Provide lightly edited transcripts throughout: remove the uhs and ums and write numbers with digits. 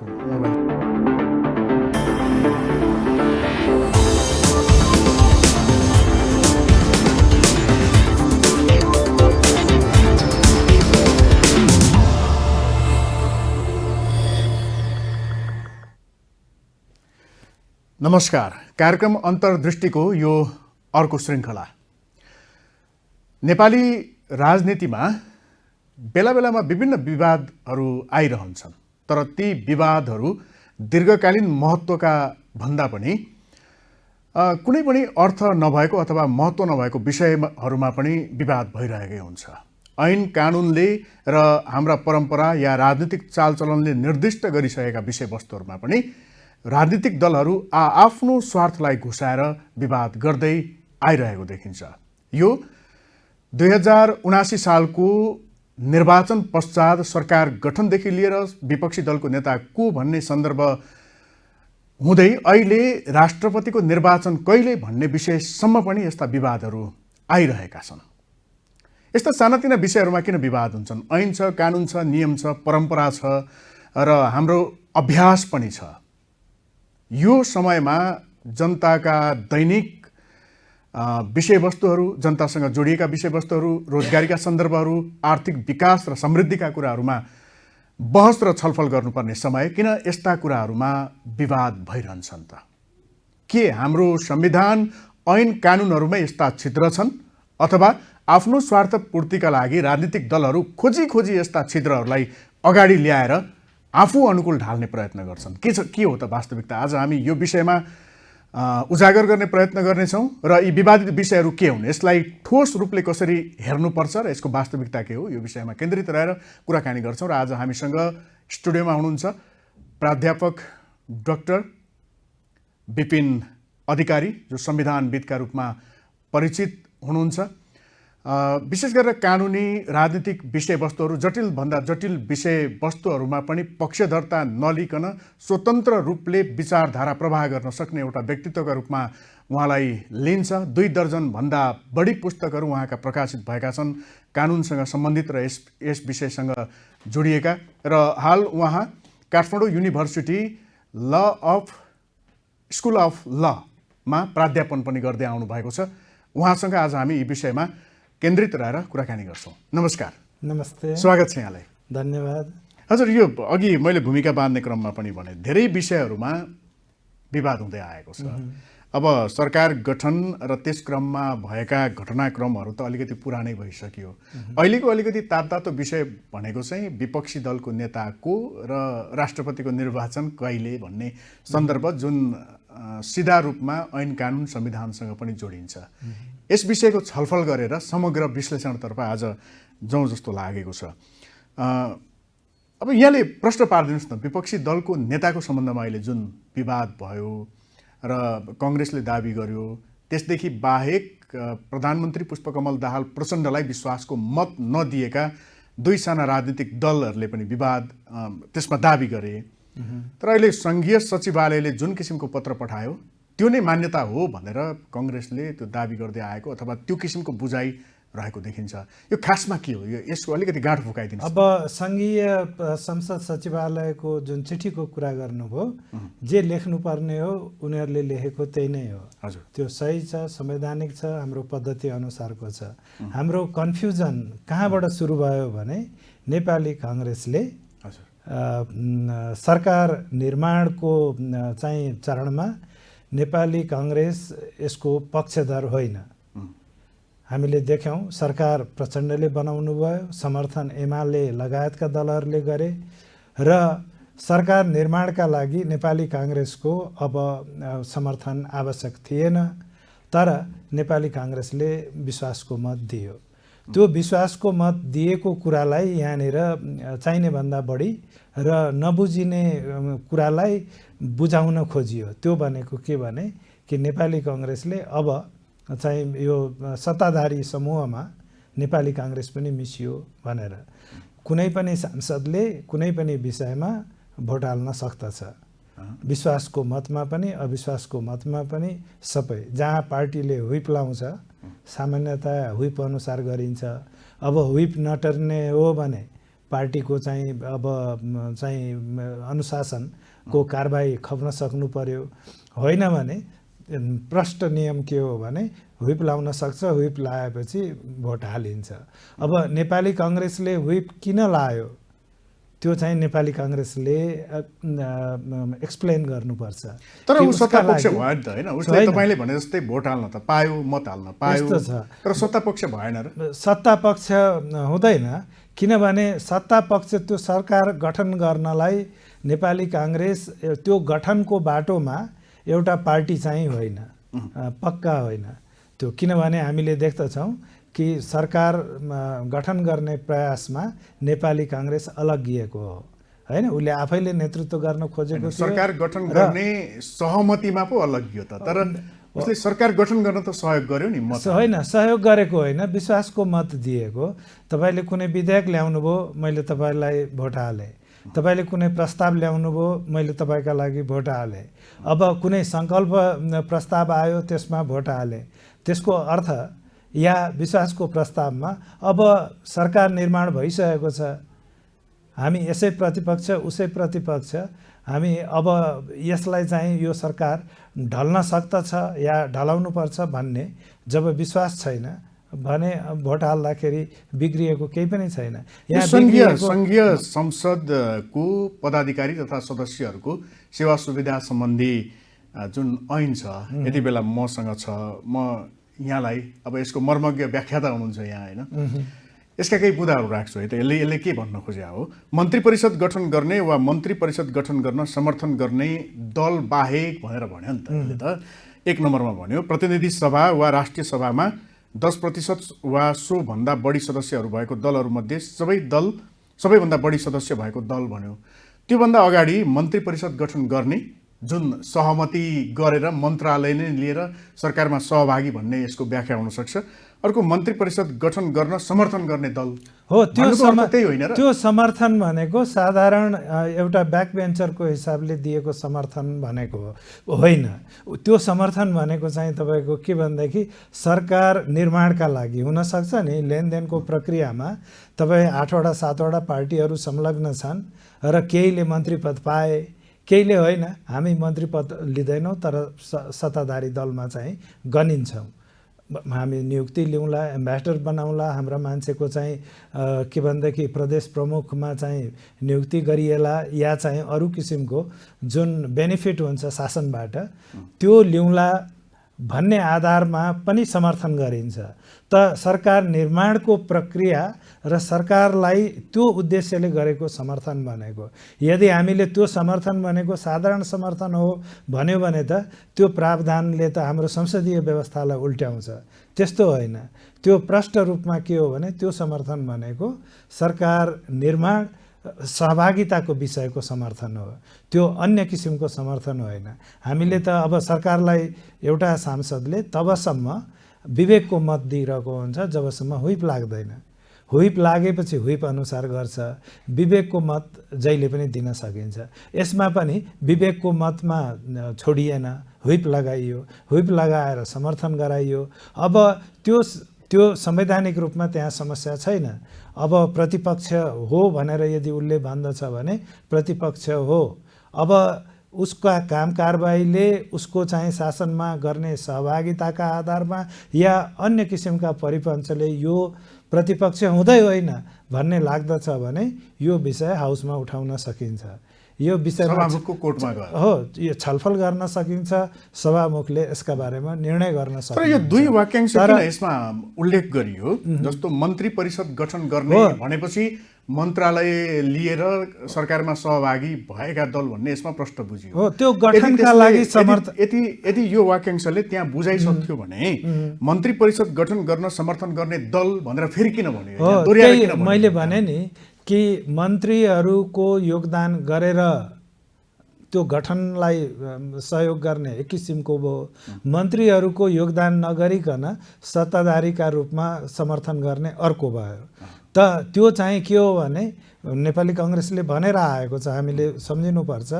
Mobile. नमस्कार, कार्यक्रम अन्तर्दृष्टिको यो अर्को श्रृङ्खला। नेपाली राजनीतिमा बेला बेलामा विभिन्न विवादहरू आइरहन्छन्, तर ती विवादहरू दीर्घकालीन महत्त्वका भन्दा पनि कुनै पनि अर्थ नभएको अथवा महत्त्व नभएको विषयहरूमा पनि विवाद भइरहेकै हुन्छ। ऐन कानुनले र हाम्रा परम्परा या राजनीतिक चालचलनले निर्दिष्ट गरिसकेका विषयवस्तुहरूमा पनि राजनीतिक दलहरू आफ्नो स्वार्थलाई घुसाएर विवाद गर्दै आइरहेको देखिन्छ। यो 2079 सालको निर्वाचन पश्चात सरकार गठनदेखि लिएर विपक्षी दलको नेता को भन्ने सन्दर्भ हुँदै अहिले राष्ट्रपतिको निर्वाचन कहिले भन्ने विषयसम्म पनि यस्ता विवादहरू आइरहेका छन्। यस्ता सानातिना विषयहरूमा किन विवाद हुन्छन्? ऐन छ, कानुन छ, नियम छ, परम्परा छ र हाम्रो अभ्यास पनि छ। यो समयमा जनताका दैनिक विषयवस्तुहरू, जनतासँग जोडिएका विषयवस्तुहरू, रोजगारीका सन्दर्भहरू, आर्थिक विकास र समृद्धिका कुराहरूमा बहस र छलफल गर्नुपर्ने समय किन यस्ता कुराहरूमा विवाद भइरहन्छन् त? के हाम्रो संविधान ऐन कानुनहरूमै यस्ता छिद्र छन् अथवा आफ्नो स्वार्थ पूर्तिका लागि राजनीतिक दलहरू खोजी खोजी यस्ता छिद्रहरूलाई अगाडि ल्याएर आफू अनुकूल ढाल्ने प्रयत्न गर्छन्? के हो त वास्तविकता? आज हामी यो विषयमा उजागर गर्ने प्रयत्न गर्नेछौँ र यी विवादित विषयहरू के हुन्, यसलाई ठोस रूपले कसरी हेर्नुपर्छ र यसको वास्तविकता के हो, यो विषयमा केन्द्रित रहेर कुराकानी गर्छौँ। र आज हामीसँग स्टुडियोमा हुनुहुन्छ प्राध्यापक डाक्टर विपिन अधिकारी, जो संविधानविदका रूपमा परिचित हुनुहुन्छ। विशेष गरेर कानुनी राजनीतिक विषयवस्तुहरू, जटिलभन्दा जटिल विषयवस्तुहरूमा पनि पक्षधरता नलिकन स्वतन्त्र रूपले विचारधारा प्रवाह गर्न सक्ने एउटा व्यक्तित्वका रूपमा उहाँलाई लिन्छ। 2 दर्जनभन्दा बढी पुस्तकहरू उहाँका प्रकाशित भएका छन् कानुनसँग सम्बन्धित र यस विषयसँग जोडिएका। र हाल उहाँ काठमाडौँ युनिभर्सिटी स्कुल अफ लमा प्राध्यापन पनि गर्दै आउनु भएको छ। उहाँसँग आज हामी यी विषयमा केन्द्रित रहेर कुराकानी गर्छौँ। नमस्कार। नमस्ते, स्वागत छ यहाँलाई। धन्यवाद। हजुर, यो अघि मैले भूमिका बाँध्ने क्रममा पनि भने धेरै विषयहरूमा विवाद हुँदै आएको छ। अब सरकार गठन र त्यस क्रममा भएका घटनाक्रमहरू त अलिकति पुरानै भइसक्यो। अहिलेको अलिकति तातो विषय भनेको चाहिँ विपक्षी दलको नेताको र राष्ट्रपतिको निर्वाचन कहिले भन्ने सन्दर्भ, जुन सिधा रूपमा ऐन कानुन संविधानसँग पनि जोडिन्छ। यस विषयको छलफल गरेर समग्र विश्लेषणतर्फ आज जाउँ जस्तो लागेको छ। अब यहाँले प्रश्न पारिदिनुहोस् न, विपक्षी दलको नेताको सम्बन्धमा अहिले जुन विवाद भयो र कांग्रेसले दाबी गर्यो, त्यसदेखि बाहेक प्रधानमन्त्री पुष्पकमल दाहाल प्रचण्डलाई विश्वासको मत नदिएका 2 साना राजनीतिक दलहरूले पनि विवाद त्यसमा दाबी गरे। तर अहिले संघीय सचिवालयले जुन किसिमको पत्र पठायो त्यो नै मान्यता हो भनेर कांग्रेसले त्यो दाबी गर्दै आएको अथवा त्यो किसिमको बुझाइ रहेको देखिन्छ। यो खासमा के हो? यसको अलिकति गाँठ फुकाइदिनुहोस्। अब संघीय संसद सचिवालयको जुन चिठीको कुरा गर्नुभयो, जे लेख्नुपर्ने हो उनीहरूले लेखेको त्यही नै हो। हजुर, त्यो सही छ, संवैधानिक छ, हाम्रो पद्धति अनुसारको छ। हाम्रो कन्फ्युजन कहाँबाट सुरु भयो भने नेपाली कांग्रेसले सरकार निर्माणको चाहिँ चरणमा नेपाली कांग्रेस यसको पक्षधर होइन। हामीले देख्यौँ सरकार प्रचण्डले बनाउनु भयो, समर्थन एमाले लगायतका दलहरूले गरे र सरकार निर्माणका लागि नेपाली कांग्रेसको अब समर्थन आवश्यक थिएन। तर नेपाली कांग्रेसले विश्वासको मत दियो। त्यो विश्वासको मत दिएको कुरालाई यहाँनिर चाहिने भन्दा बढी र नबुझिने कुरालाई बुझाउन खोजियो। त्यो भनेको के भने कि नेपाली कांग्रेसले अब चाहिँ यो सत्ताधारी समूहमा नेपाली कांग्रेस पनि मिसियो भनेर कुनै पनि सांसदले कुनै पनि विषयमा भोट हाल्न सक्दछ। विश्वासको मतमा पनि अविश्वासको मतमा पनि सबै। जहाँ पार्टीले व्हिप लाउँछ सामान्यतया व्हिप अनुसार गरिन्छ। अब व्हिप नटर्ने हो भने पार्टीको चाहिँ अब चाहिँ अनुशासनको कारबाही खप्न सक्नु पर्यो। होइन भने प्रष्ट नियम के हो भने व्हिप लाउन सक्छ, व्हिप लाएपछि भोट हालिन्छ। अब नेपाली काङ्ग्रेसले व्हिप किन लायो त्यो चाहिँ नेपाली काङ्ग्रेसले एक्सप्लेन गर्नुपर्छ। तर ऊ सत्तापक्ष भयो नि त होइन, उसले तपाईँले भने जस्तै भोट हाल्न त पायो, मत हाल्न पायो, तर सत्तापक्ष भएन र। सत्तापक्ष हुँदैन, किनभने सत्तापक्ष त्यो सरकार गठन गर्नलाई नेपाली काङ्ग्रेस त्यो गठनको बाटोमा एउटा पार्टी चाहिँ होइन, पक्का होइन त्यो। किनभने हामीले देख्दछौँ कि सरकार गठन गर्ने प्रयासमा नेपाली काङ्ग्रेस अलगिएको हो होइन, उसले आफैले नेतृत्व गर्न खोजेको थियो। सरकार गठन गर्ने सहमतिमा पो अलगियो त, तर उसले सरकार गठन गर्न त सहयोग गर्यो नि। मत होइन, सहयोग गरेको होइन, विश्वासको मत दिएको। तपाईँले कुनै विधेयक ल्याउनु भयो, मैले तपाईँलाई भोट हालेँ। तपाईँले कुनै प्रस्ताव ल्याउनु भयो, मैले तपाईँका लागि भोट हालेँ। अब कुनै सङ्कल्प प्रस्ताव आयो, त्यसमा भोट हालेँ। त्यसको अर्थ या विश्वासको प्रस्तावमा अब सरकार निर्माण भइसकेको छ, हामी यसै प्रतिपक्ष उसै प्रतिपक्ष, हामी अब यसलाई चाहिँ यो सरकार ढल्न सक्दछ या ढलाउनुपर्छ भन्ने जब विश्वास छैन भने भोट हाल्दाखेरि बिग्रिएको केही पनि छैन। यहाँ सङ्घीय संसदको पदाधिकारी तथा सदस्यहरूको सेवा सुविधा सम्बन्धी जुन ऐन छ यति बेला मसँग छ, म यहाँलाई अब यसको मर्मज्ञ व्याख्याता हुनुहुन्छ यहाँ होइन, यसका केही बुदाहरू राख्छु है त। यसले के भन्न खोजे हो, मन्त्री परिषद गठन गर्ने वा मन्त्री परिषद गठन गर्न समर्थन गर्ने दल बाहेक भनेर भन्यो नि त। यसले त एक नम्बरमा भन्यो प्रतिनिधि सभा वा राष्ट्रिय सभामा 10% वा सोभन्दा बढी सदस्यहरू भएको दलहरूमध्ये सबैभन्दा बढी सदस्य भएको दल भन्यो। त्योभन्दा अगाडि मन्त्री परिषद गठन गर्ने जुन सहमति गरेर मन्त्रालय नै लिएर सरकारमा सहभागी भन्ने यसको व्याख्या हुनसक्छ। अर्को मन्त्री परिषद गठन गर्न समर्थन गर्ने दल हो, त्यही होइन र। त्यो समर्थन भनेको साधारण एउटा ब्याक बेन्चरको हिसाबले दिएको समर्थन भनेको होइन। त्यो समर्थन भनेको चाहिँ तपाईँको के भनेदेखि सरकार निर्माणका लागि हुनसक्छ नि। लेनदेनको प्रक्रियामा तपाईँ 8वटा 7वटा पार्टीहरू संलग्न छन् र केहीले मन्त्री पद पाए, केहीले होइन। हामी मन्त्री पद लिँदैनौँ तर सत्ताधारी दलमा चाहिँ गनिन्छौँ। हामी नियुक्ति लिउँला, एम्बेसडर बनाउँला, हाम्रा मान्छेको चाहिँ के भनेदेखि प्रदेश प्रमुखमा चाहिँ नियुक्ति गरिएला या चाहिँ अरू किसिमको जुन बेनिफिट हुन्छ शासनबाट त्यो लिउँला भन्ने आधारमा पनि समर्थन गरिन्छ। त सरकार निर्माणको प्रक्रिया र सरकारलाई त्यो उद्देश्यले गरेको समर्थन भनेको, यदि हामीले त्यो समर्थन भनेको साधारण समर्थन हो भन्यो भने त त्यो प्रावधानले त हाम्रो संसदीय व्यवस्थालाई उल्ट्याउँछ। त्यस्तो होइन। त्यो प्रष्ट रूपमा के हो भने त्यो समर्थन भनेको सरकार निर्माण सहभागिताको विषयको समर्थन हो, त्यो अन्य किसिमको समर्थन होइन। हामीले त अब सरकारलाई एउटा सांसदले तबसम्म विवेकको मत दिइरहेको हुन्छ जबसम्म व्हिप लाग्दैन। व्हिप लागेपछि व्हिप अनुसार गर्छ। विवेकको मत जहिले पनि दिन सकिन्छ। यसमा पनि विवेकको मतमा छोडिएन, व्हिप लगाइयो, व्हिप लगाएर समर्थन गराइयो। अब त्यो संवैधानिक रूपमा त्यहाँ समस्या छैन। अब प्रतिपक्ष हो भनेर यदि उसले भन्दछ भने प्रतिपक्ष हो। अब उसका काम कारबाहीले उसको चाहिँ शासनमा गर्ने सहभागिताका आधारमा या अन्य किसिमका परिपन्चले यो प्रतिपक्ष हुँदै होइन भन्ने लाग्दछ भने यो विषय हाउसमा उठाउन सकिन्छ। यो विषयमा सभामुखको कोर्टमा हो, यो छलफल गर्न सकिन्छ। सभामुखले यसका बारेमा निर्णय गर्न सक्छ। तर यो दुई वाक्यांश किन यसमा उल्लेख गरियो? जस्तो मन्त्री परिषद गठन गर्ने भनेपछि मन्त्रालय लिएर सरकारमा सहभागी भएका दल भन्ने यसमा प्रश्न बुझियो। हो, त्यो गठनका लागि समर्थन। यदि यो वाक्यांशले त्यहाँ बुझाइसक्थ्यो भने मन्त्री परिषद गठन गर्न समर्थन गर्ने दल भनेर फेरि किन भन्यो? मैले भने नि कि मन्त्रीहरूको योगदान गरेर त्यो गठनलाई सहयोग गर्ने एक किसिमको भयो, मन्त्रीहरूको योगदान नगरिकन सत्ताधारीका रूपमा समर्थन गर्ने अर्को भयो। त त्यो चाहिँ के हो भने नेपाली काङ्ग्रेसले भनेर आएको छ, हामीले सम्झिनुपर्छ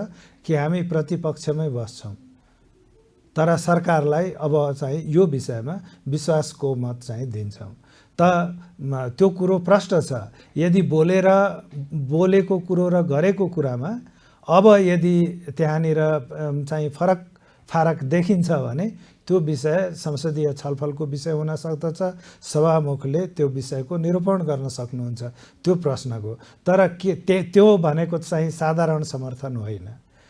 कि हामी प्रतिपक्षमै बस्छौँ तर सरकारलाई अब चाहिँ यो विषयमा विश्वासको मत चाहिँ दिन्छौँ। त्यो कुरो प्रष्ट छ। यदि बोलेको कुरो र गरेको कुरामा अब यदि त्यहाँनिर चाहिँ फरक देखिन्छ भने त्यो विषय संसदीय छलफलको विषय हुन सक्दछ। सभामुखले त्यो विषयको निरूपण गर्न सक्नुहुन्छ त्यो प्रश्नको। तर त्यो भनेको चाहिँ साधारण समर्थन होइन।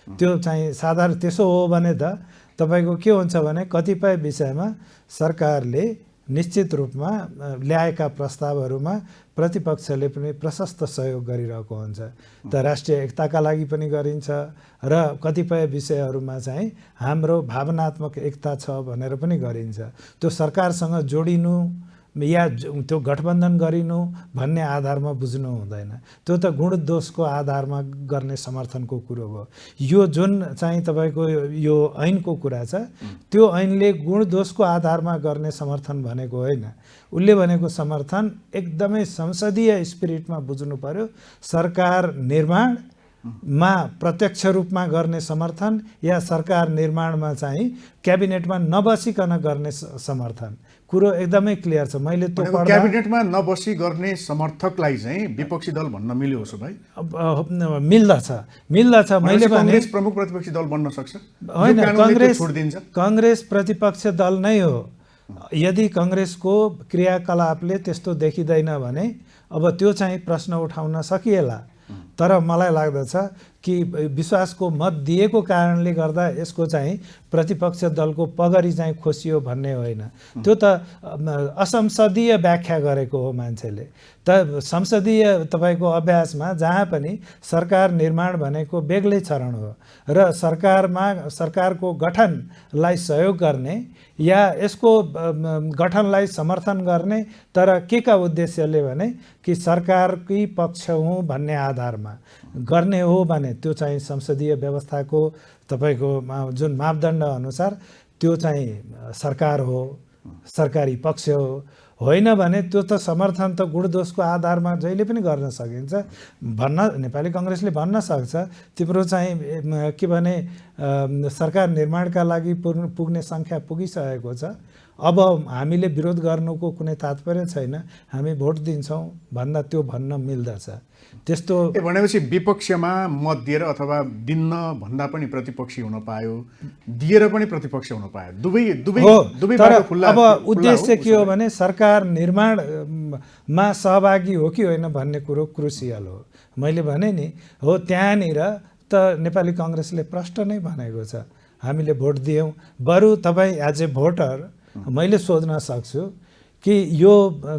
त्यो चाहिँ साधारण त्यसो हो भने त तपाईँको के हुन्छ भने कतिपय विषयमा सरकारले निश्चित रूपमा ल्याएका प्रस्तावहरूमा प्रतिपक्षले पनि प्रशस्त सहयोग गरिरहेको हुन्छ। त राष्ट्रिय एकताका लागि पनि गरिन्छ र कतिपय विषयहरूमा चाहिँ हाम्रो भावनात्मक एकता छ भनेर पनि गरिन्छ। त्यो सरकारसँग जोडिनु या त्यो गठबन्धन गरिनु भन्ने आधारमा बुझ्नु हुँदैन। त्यो त गुण दोषको आधारमा गर्ने समर्थनको कुरो हो। यो जुन चाहिँ तपाईँको यो ऐनको कुरा छ त्यो ऐनले गुण दोषको आधारमा गर्ने समर्थन भनेको होइन। उसले भनेको समर्थन एकदमै संसदीय स्पिरिटमा बुझ्नु पर्यो। सरकार निर्माणमा प्रत्यक्ष रूपमा गर्ने समर्थन या सरकार निर्माणमा चाहिँ क्याबिनेटमा नबसिकन गर्ने समर्थन कुरो एकदमै क्लियर छ। मैले त्यो क्याबिनेटमा नबसी गर्ने समर्थकलाई चाहिँ विपक्षी दल भन्न मिल्यो उसो भाइ? मिल्दछ। मैले भने कांग्रेस प्रमुख प्रतिपक्षी दल बन्न सक्छ? होइन, कांग्रेस प्रतिपक्ष दल नै हो। यदि कांग्रेसको क्रियाकलापले त्यस्तो देखिँदैन भने अब त्यो चाहिँ प्रश्न उठाउन सकिएला। तर मलाई लाग्दछ कि विश्वासको मत दिएको कारणले गर्दा यसको चाहिँ प्रतिपक्ष दलको पगडी चाहिँ खोसियो भन्ने होइन। त्यो त असंसदीय व्याख्या गरेको हो मान्छेले। त संसदीय तपाईँको अभ्यासमा जहाँ पनि सरकार निर्माण भनेको बेग्लै चरण हो र सरकारको गठनलाई सहयोग गर्ने या यसको गठनलाई समर्थन गर्ने, तर के का उद्देश्यले भने कि सरकारकै पक्ष हुँ भन्ने आधारमा गर्ने हो भने त्यो चाहिँ संसदीय व्यवस्थाको तपाईँको जुन मापदण्ड अनुसार त्यो चाहिँ सरकार हो, सरकारी पक्ष हो। होइन भने त्यो त समर्थन त गुण दोषको आधारमा जहिले पनि गर्न सकिन्छ भन्न नेपाली कांग्रेसले भन्न सक्छ। तिम्रो चाहिँ के भने सरकार निर्माणका लागि पुग्ने सङ्ख्या पुगिसकेको छ, अब हामीले विरोध गर्नुको कुनै तात्पर्य छैन, हामी भोट दिन्छौँ भन्दा त्यो भन्न मिल्दछ। त्यस्तो भनेपछि विपक्षमा मत दिएर अथवा दिन्न भन्दा पनि प्रतिपक्षी हुन पायो, दिएर पनि प्रतिपक्ष हुन पायो, दुवै बाटो खुल्ला। अब उद्देश्य के हो भने सरकार निर्माणमा सहभागी हो कि होइन भन्ने कुरो क्रुसियल हो। मैले भने नि हो, त्यहाँनिर त नेपाली कांग्रेसले प्रष्ट नै भनेको छ हामीले भोट दियौँ। बरु तपाईँ एज ए भोटर मैले सोध्न सक्छु कि यो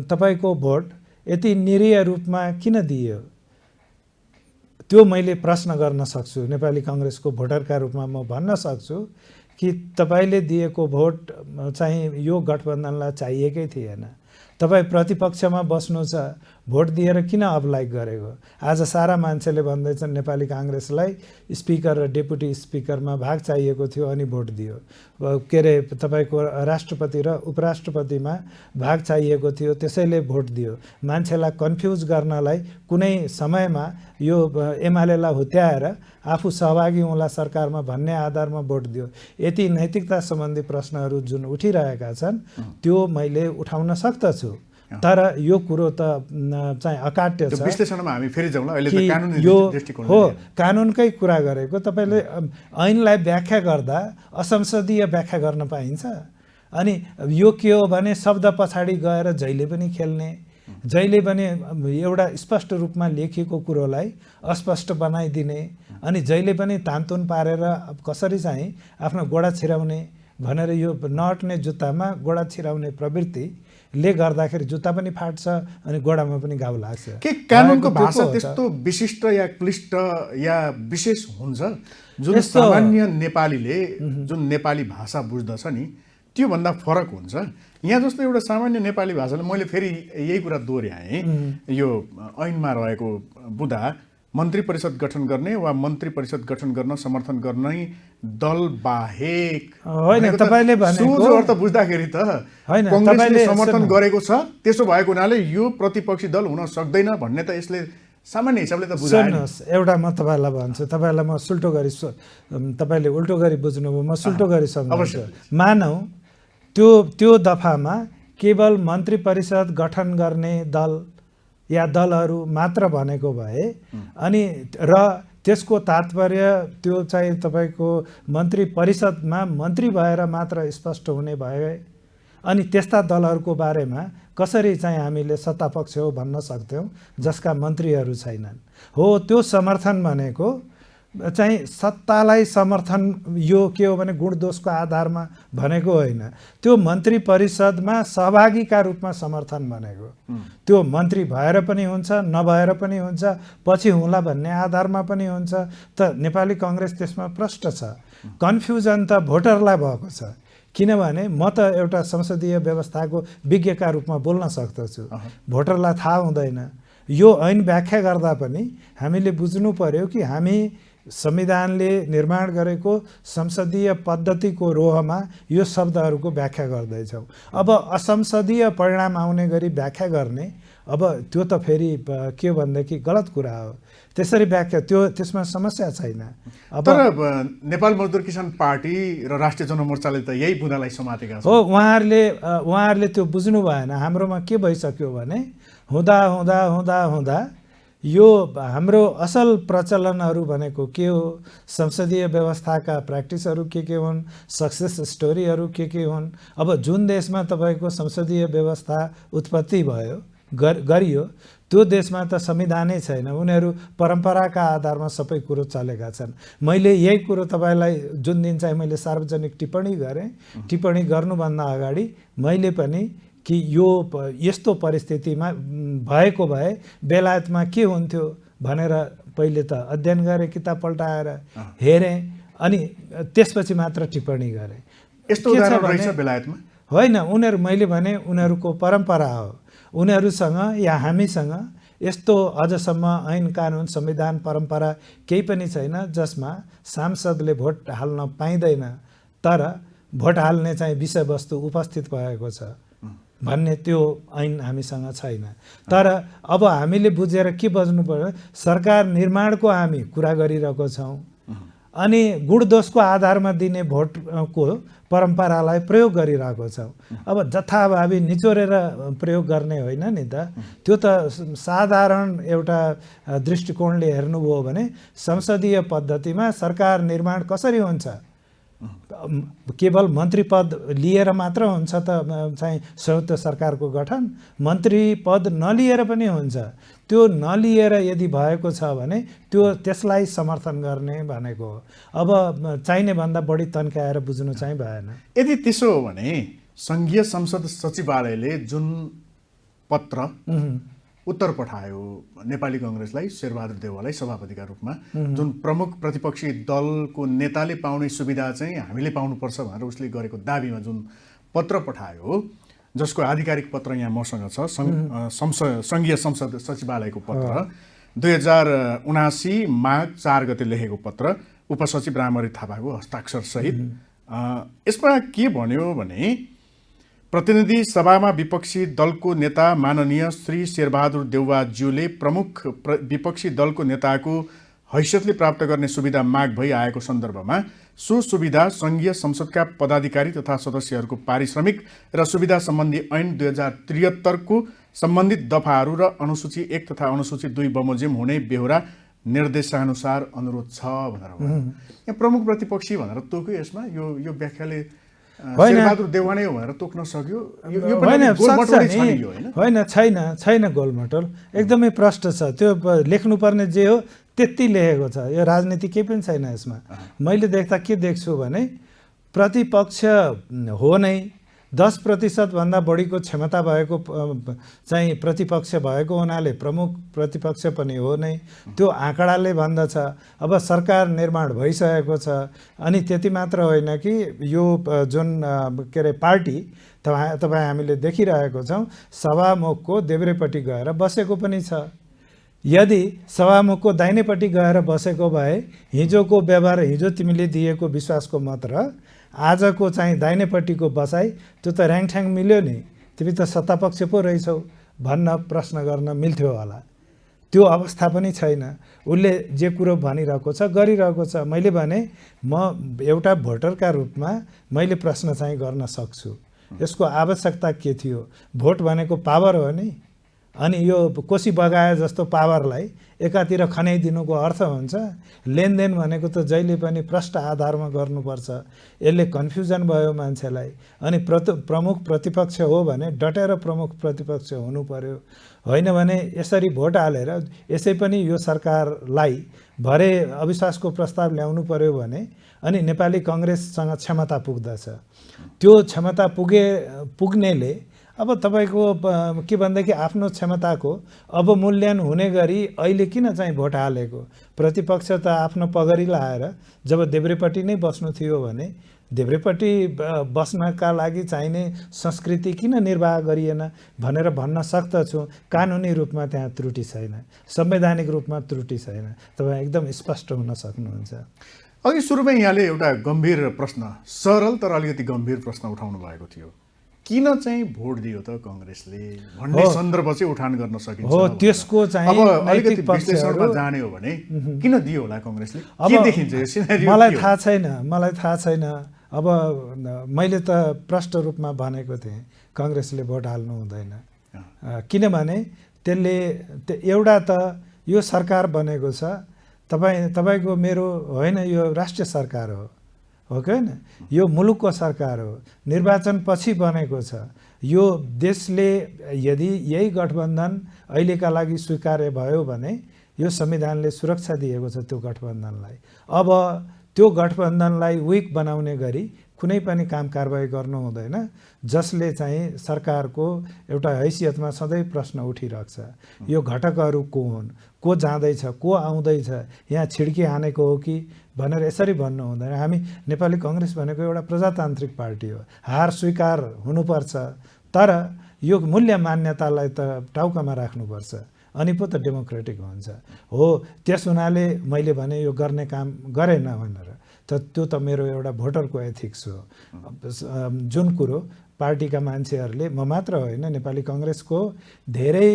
तपाईँको भोट यति निरीह रूपमा किन दियो, त्यो मैले प्रश्न गर्न सक्छु। नेपाली कांग्रेसको भोटरका रूपमा म भन्न सक्छु कि तपाईँले दिएको भोट चाहिँ यो गठबन्धनलाई चाहिएकै थिएन। तपाईँ प्रतिपक्षमा बस्नु छ, भोट दिएर किन अप्लाई गरेको? आज सारा मान्छेले भन्दैछन् नेपाली कांग्रेसलाई स्पिकर र डेपुटी स्पिकरमा भाग चाहिएको थियो अनि भोट दियो। के अरे तपाईँको राष्ट्रपति र उपराष्ट्रपतिमा भाग चाहिएको थियो त्यसैले भोट दियो। मान्छेलाई कन्फ्युज गर्नलाई कुनै समयमा यो एमालेलाई हुत्याएर आफू सहभागी होला सरकारमा भन्ने आधारमा भोट दियो। यति नैतिकता सम्बन्धी प्रश्नहरू जुन उठिरहेका छन् त्यो मैले उठाउन सक्दछु। तर यो कुरो त चाहिँ अकाट्य छ। विश्लेषणमा हामी फेरि जाउँला। अहिले त कानुनी दृष्टिकोण हो, कानुनकै कुरा गरेको। तपाईँले ऐनलाई व्याख्या गर्दा असंसदीय व्याख्या गर्न पाइन्छ। अनि यो के हो भने शब्द पछाडि गएर जहिले पनि खेल्ने, जहिले पनि एउटा स्पष्ट रूपमा लेखिएको कुरोलाई अस्पष्ट बनाइदिने, अनि जहिले पनि तानतुन पारेर कसरी चाहिँ आफ्नो गोडा छिराउने भनेर यो नअट्ने जुत्तामा गोडा छिराउने प्रवृत्तिले गर्दाखेरि जुत्ता पनि फाट्छ अनि गोडामा पनि घाउ लाग्छ। के कानुनको भाषा त्यस्तो विशिष्ट या क्लिष्ट या विशेष हुन्छ जुन सामान्य नेपालीले जुन नेपाली भाषा बुझ्दछ नि त्योभन्दा फरक हुन्छ? यहाँ जस्तो एउटा सामान्य नेपाली भाषाले मैले फेरि यही कुरा दोहोऱ्याएँ, यो ऐनमा रहेको बुँदा मन्त्री परिषद गठन गर्ने वा मन्त्री परिषद गठन गर्न समर्थन गर्ने दल बाहेक होइन। तपाईले भनेको अर्थ बुझ्दाखेरि त कांग्रेसले समर्थन गरेको छ, त्यसो भएको हुनाले यो प्रतिपक्षी दल हुन सक्दैन भन्ने त यसले सामान्य हिसाबले त बुझाएन। सुन्नुहोस्, एउटा म तपाईँलाई भन्छु, तपाईँलाई म सुल्टो गरी तपाईँले उल्टो गरी बुझ्नुभयो, म सुल्टो गरी सम्झाउँछु। मानौ त्यो दफामा केवल मन्त्री परिषद गठन गर्ने दल या दलहरू मात्र भनेको भए अनि र त्यसको तात्पर्य त्यो चाहिँ तपाईँको मन्त्री परिषदमा मन्त्री भएर मात्र स्पष्ट हुने भए अनि त्यस्ता दलहरूको बारेमा कसरी चाहिँ हामीले सत्तापक्ष हो भन्न सक्थ्यौँ जसका मन्त्रीहरू छैनन्। हो त्यो समर्थन भनेको चाहिँ सत्तालाई समर्थन यो के हो भने गुणदोषको आधारमा भनेको होइन, त्यो मन्त्री परिषदमा सहभागीका रूपमा समर्थन भनेको। त्यो मन्त्री भएर पनि हुन्छ नभएर पनि हुन्छ, पछि हुँला भन्ने आधारमा पनि हुन्छ। त नेपाली काङ्ग्रेस त्यसमा प्रष्ट छ। कन्फ्युजन त भोटरलाई भएको छ, किनभने म त एउटा संसदीय व्यवस्थाको विज्ञका रूपमा बोल्न सक्दछु, भोटरलाई थाहा हुँदैन। यो ऐन व्याख्या गर्दा पनि हामीले बुझ्नु पर्यो कि हामी संविधानले निर्माण गरेको संसदीय पद्धतिको रोहमा यो शब्दहरूको व्याख्या गर्दैछौँ। अब असंसदीय परिणाम आउने गरी व्याख्या गर्ने, अब त्यो त फेरि के भनेदेखि गलत कुरा हो। त्यसरी व्याख्या त्यसमा समस्या छैन। अब तर नेपाल मजदुर किसान पार्टी र राष्ट्रिय जनमोर्चाले त यही बुँदालाई समातेका छन्। हो, उहाँहरूले त्यो बुझ्नु भएन। हाम्रोमा के भइसक्यो भने हुँदा हुँदा हुँदा हुँदा यो हाम्रो असल प्रचलनहरू भनेको के हो, संसदीय व्यवस्थाका प्र्याक्टिसहरू के हुन्, सक्सेस स्टोरीहरू के हुन्। अब जुन देशमा तपाईँको संसदीय व्यवस्था उत्पत्ति भयो गरियो त्यो देशमा त संविधानै छैन, उनीहरू परम्पराका आधारमा सबै कुरो चलेका छन्। मैले यही कुरो तपाईँलाई जुन दिन चाहिँ मैले सार्वजनिक टिप्पणी गरेँ, टिप्पणी गर्नुभन्दा अगाडि मैले पनि कि यो यस्तो परिस्थितिमा भएको भए बेलायतमा के हुन्थ्यो भनेर पहिले त अध्ययन गरेँ, किताब पल्टाएर हेरेँ, अनि त्यसपछि मात्र टिप्पणी गरेँ। यस्तो उदाहरण रहेछ बेलायतमा? होइन, मैले भने उनीहरूको परम्परा हो। उनीहरूसँग या हामीसँग यस्तो अझसम्म ऐन कानुन संविधान परम्परा केही पनि छैन जसमा सांसदले भोट हाल्न पाइँदैन तर भोट हाल्ने चाहिँ विषयवस्तु उपस्थित भएको छ भन्ने त्यो ऐन हामीसँग छैन। तर अब हामीले बुझेर के बुझ्नु पर्यो, सरकार निर्माणको हामी कुरा गरिरहेको छौँ अनि गुणदोषको आधारमा दिने भोटको परम्परालाई प्रयोग गरिरहेको छौँ। अब जथाभावी निचोरेर प्रयोग गर्ने होइन नि त। त्यो त साधारण एउटा दृष्टिकोणले हेर्नुभयो भने संसदीय पद्धतिमा सरकार निर्माण कसरी हुन्छ, केवल मन्त्री पद लिएर मात्र हुन्छ त चाहिँ संयुक्त सरकारको गठन? मन्त्री पद नलिएर पनि हुन्छ। त्यो नलिएर यदि भएको छ भने त्यसलाई समर्थन गर्ने भनेको हो। अब चाहिने भन्दा बढी तन्काएर बुझ्नु चाहिँ भएन। यदि त्यसो हो भने सङ्घीय संसद सचिवालयले जुन पत्र उत्तर पठायो नेपाली काङ्ग्रेसलाई, शेरबहादुर देउवालाई सभापतिका रूपमा, जुन प्रमुख प्रतिपक्षी दलको नेताले पाउने सुविधा चाहिँ हामीले पाउनुपर्छ भनेर उसले गरेको दाबीमा जुन पत्र पठायो, जसको आधिकारिक पत्र यहाँ मसँग छ, सङ्घीय संसद सचिवालयको पत्र 2079 माघ 4 गते लेखेको पत्र, उपसचिव रामहरि थापाको हस्ताक्षरसहित। यसमा के भन्यो भने प्रतिनिधि सभामा विपक्षी दलको नेता माननीय श्री शेरबहादुर देउवाज्यूले प्रमुख विपक्षी दलको नेताको हैसियतले प्राप्त गर्ने सुविधा माग भइआएको सन्दर्भमा सो सुविधा सङ्घीय संसदका पदाधिकारी तथा सदस्यहरूको पारिश्रमिक र सुविधा सम्बन्धी ऐन 2073 को सम्बन्धित दफाहरू र अनुसूची 1 तथा अनुसूची 2 बमोजिम हुने बेहोरा निर्देशानुसार अनुरोध छ भनेर। यहाँ प्रमुख प्रतिपक्षी भनेर तोक्यो। यसमा यो व्याख्याले शेरबहादुर देउवा नै हो भनेर तोक्न सक्यो? होइन, छैन गोलमटोल, एकदमै प्रष्ट छ। त्यो लेख्नुपर्ने जे हो त्यति लेखेको छ। यो राजनीति केही पनि छैन यसमा। मैले देख्दा के देख्छु भने प्रतिपक्ष हो नै 10% भन्दा बढीको क्षमता भएको चाहिँ प्रतिपक्ष भएको हुनाले प्रमुख प्रतिपक्ष पनि हो नै, त्यो आँकडाले भन्दछ। अब सरकार निर्माण भइसकेको छ अनि त्यति मात्र होइन कि यो जुन के अरे पार्टी तपाईँ हामीले देखिरहेको छौँ सभामुखको देब्रेपट्टि गएर बसेको पनि छ। यदि सभामुखको दाहिनेपट्टि गएर बसेको भए हिजोको व्यवहार, हिजो तिमीले दिएको विश्वासको मत र आजको चाहिँ दाहिनेपट्टिको बसाइ त्यो त ऱ्याङठ्याङ मिल्यो नि, तिमी त सत्तापक्ष पो रहेछौ भन्न प्रश्न गर्न मिल्थ्यो होला। त्यो अवस्था पनि छैन। उसले जे कुरो भनिरहेको छ गरिरहेको छ। मैले भने म एउटा भोटरका रूपमा मैले प्रश्न चाहिँ गर्न सक्छु यसको आवश्यकता के थियो? भोट भनेको पावर हो नि, अनि यो कोसी बगाए जस्तो पावरलाई एकातिर खनाइदिनुको अर्थ हुन्छ? लेनदेन भनेको त जहिले पनि प्रष्ट आधारमा गर्नुपर्छ। यसले कन्फ्युजन भयो मान्छेलाई। अनि प्रमुख प्रतिपक्ष हो भने डटेर प्रमुख प्रतिपक्ष हुनु पर्यो, होइन भने यसरी भोट हालेर यसै पनि यो सरकारलाई भरे अविश्वासको प्रस्ताव ल्याउनु पर्यो भने अनि नेपाली कांग्रेससँग क्षमता पुग्दछ। त्यो क्षमता पुग्नेले अब तपाईको के भन्दाखेरि आफ्नो क्षमताको अवमूल्यन हुने गरी अहिले किन चाहिँ भोट हालेको? प्रतिपक्ष त आफ्नो पगरी लाएर जब देब्रेपट्टि नै बस्नु थियो भने देब्रेपट्टि बस्नका लागि चाहिने संस्कृति किन निर्वाह गरिएन भनेर भन्न सक्दछु। कानुनी रूपमा त्यहाँ त्रुटि छैन, संवैधानिक रूपमा त्रुटि छैन। तपाईँ एकदम स्पष्ट हुन सक्नुहुन्छ। अघि सुरुमै यहाँले एउटा गम्भीर प्रश्न, सरल तर अलिकति गम्भीर प्रश्न उठाउनु भएको थियो, किन चाहिँ भोट दियो त कांग्रेसले भन्ने सन्दर्भ चाहिँ उठान गर्न सकिन्छ। हो, त्यसको चाहिँ अब अलिकति विश्लेषणमा जाने हो भने किन दियो होला कांग्रेसले? के देखिन्छ यो सिनेरियो? मलाई थाहा छैन। अब मैले त प्रष्ट रूपमा भनेको थिएँ कांग्रेसले भोट हाल्नु हुँदैन, किनभने त्यसले एउटा त यो सरकार बनेको छ, तपाईको मेरो होइन, यो राष्ट्रिय सरकार हो कि होइन? यो मुलुकको सरकार हो, निर्वाचन पछि बनेको छ। यो देशले यदि यही गठबन्धन अहिलेका लागि स्वीकार्य भयो भने यो संविधानले सुरक्षा दिएको छ त्यो गठबन्धनलाई। अब त्यो गठबन्धनलाई विक बनाउने गरी कुनै पनि काम कारबाही गर्नु हुँदैन, जसले चाहिँ सरकारको एउटा हैसियतमा सधैँ प्रश्न उठिरहेको छ। यो घटकहरू को हुन्, को जाँदैछ, को आउँदैछ, यहाँ छिड्की हानेको हो कि भनेर यसरी भन्नु हुँदैन। हामी नेपाली कांग्रेस भनेको एउटा प्रजातान्त्रिक पार्टी हो, हार स्वीकार हुनुपर्छ, तर यो मूल्य मान्यतालाई त टाउकामा राख्नुपर्छ, अनि पो त डेमोक्रेटिक हुन्छ। हो, त्यस हुनाले मैले भने यो गर्ने काम गरेन भनेर, त्यो त मेरो एउटा भोटरको एथिक्स हो। जुन कुरो पार्टीका मान्छेहरूले, म मात्र होइन, नेपाली कांग्रेसको धेरै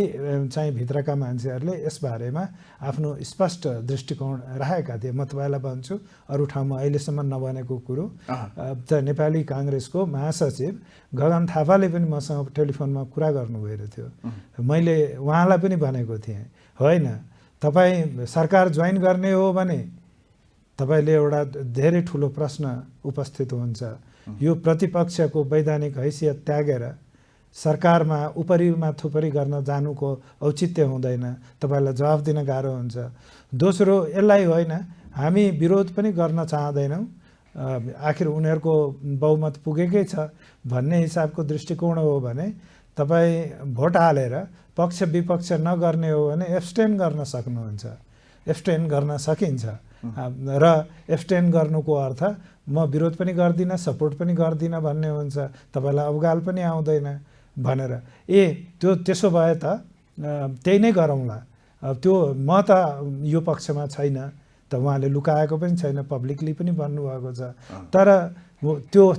चाहिँ भित्रका मान्छेहरूले यसबारेमा आफ्नो स्पष्ट दृष्टिकोण राखेका थिए। म तपाईँलाई भन्छु, अरू ठाउँमा अहिलेसम्म नबनेको कुरो त नेपाली कांग्रेसको महासचिव गगन थापाले पनि मसँग टेलिफोनमा कुरा गर्नुभएको थियो। मैले उहाँलाई पनि भनेको थिएँ, होइन, तपाईँ सरकार जोइन गर्ने हो भने तपाईले एउटा धेरै ठुलो प्रश्न उपस्थित हुन्छ। यो प्रतिपक्षको वैधानिक हैसियत त्यागेर सरकारमा उपरिमा थुपरी गर्न जानुको औचित्य हुँदैन, तपाईलाई जवाफ दिन गाह्रो हुन्छ। दोस्रो, यसलाई होइन, हामी विरोध पनि गर्न चाहदैनौँ, आखिर उनीहरूको बहुमत पुगेकै छ भन्ने हिसाबको दृष्टिकोण हो भने तपाईँ भोट हालेर पक्ष विपक्ष नगर्ने हो भने एब्स्टेन गर्न सक्नुहुन्छ, एब्स्टेन गर्न सकिन्छ। र एब्स्टेन गर्नुको अर्थ म विरोध पनि गर्दिनँ, सपोर्ट पनि गर्दिनँ भन्ने हुन्छ, तपाईँलाई अवगाल पनि आउँदैन भनेर। त्यसो भए त त्यही नै गरौँला। त्यो म त यो पक्षमा छैन, त उहाँले लुकाएको पनि छैन, पब्लिकली पनि भन्नुभएको छ। तर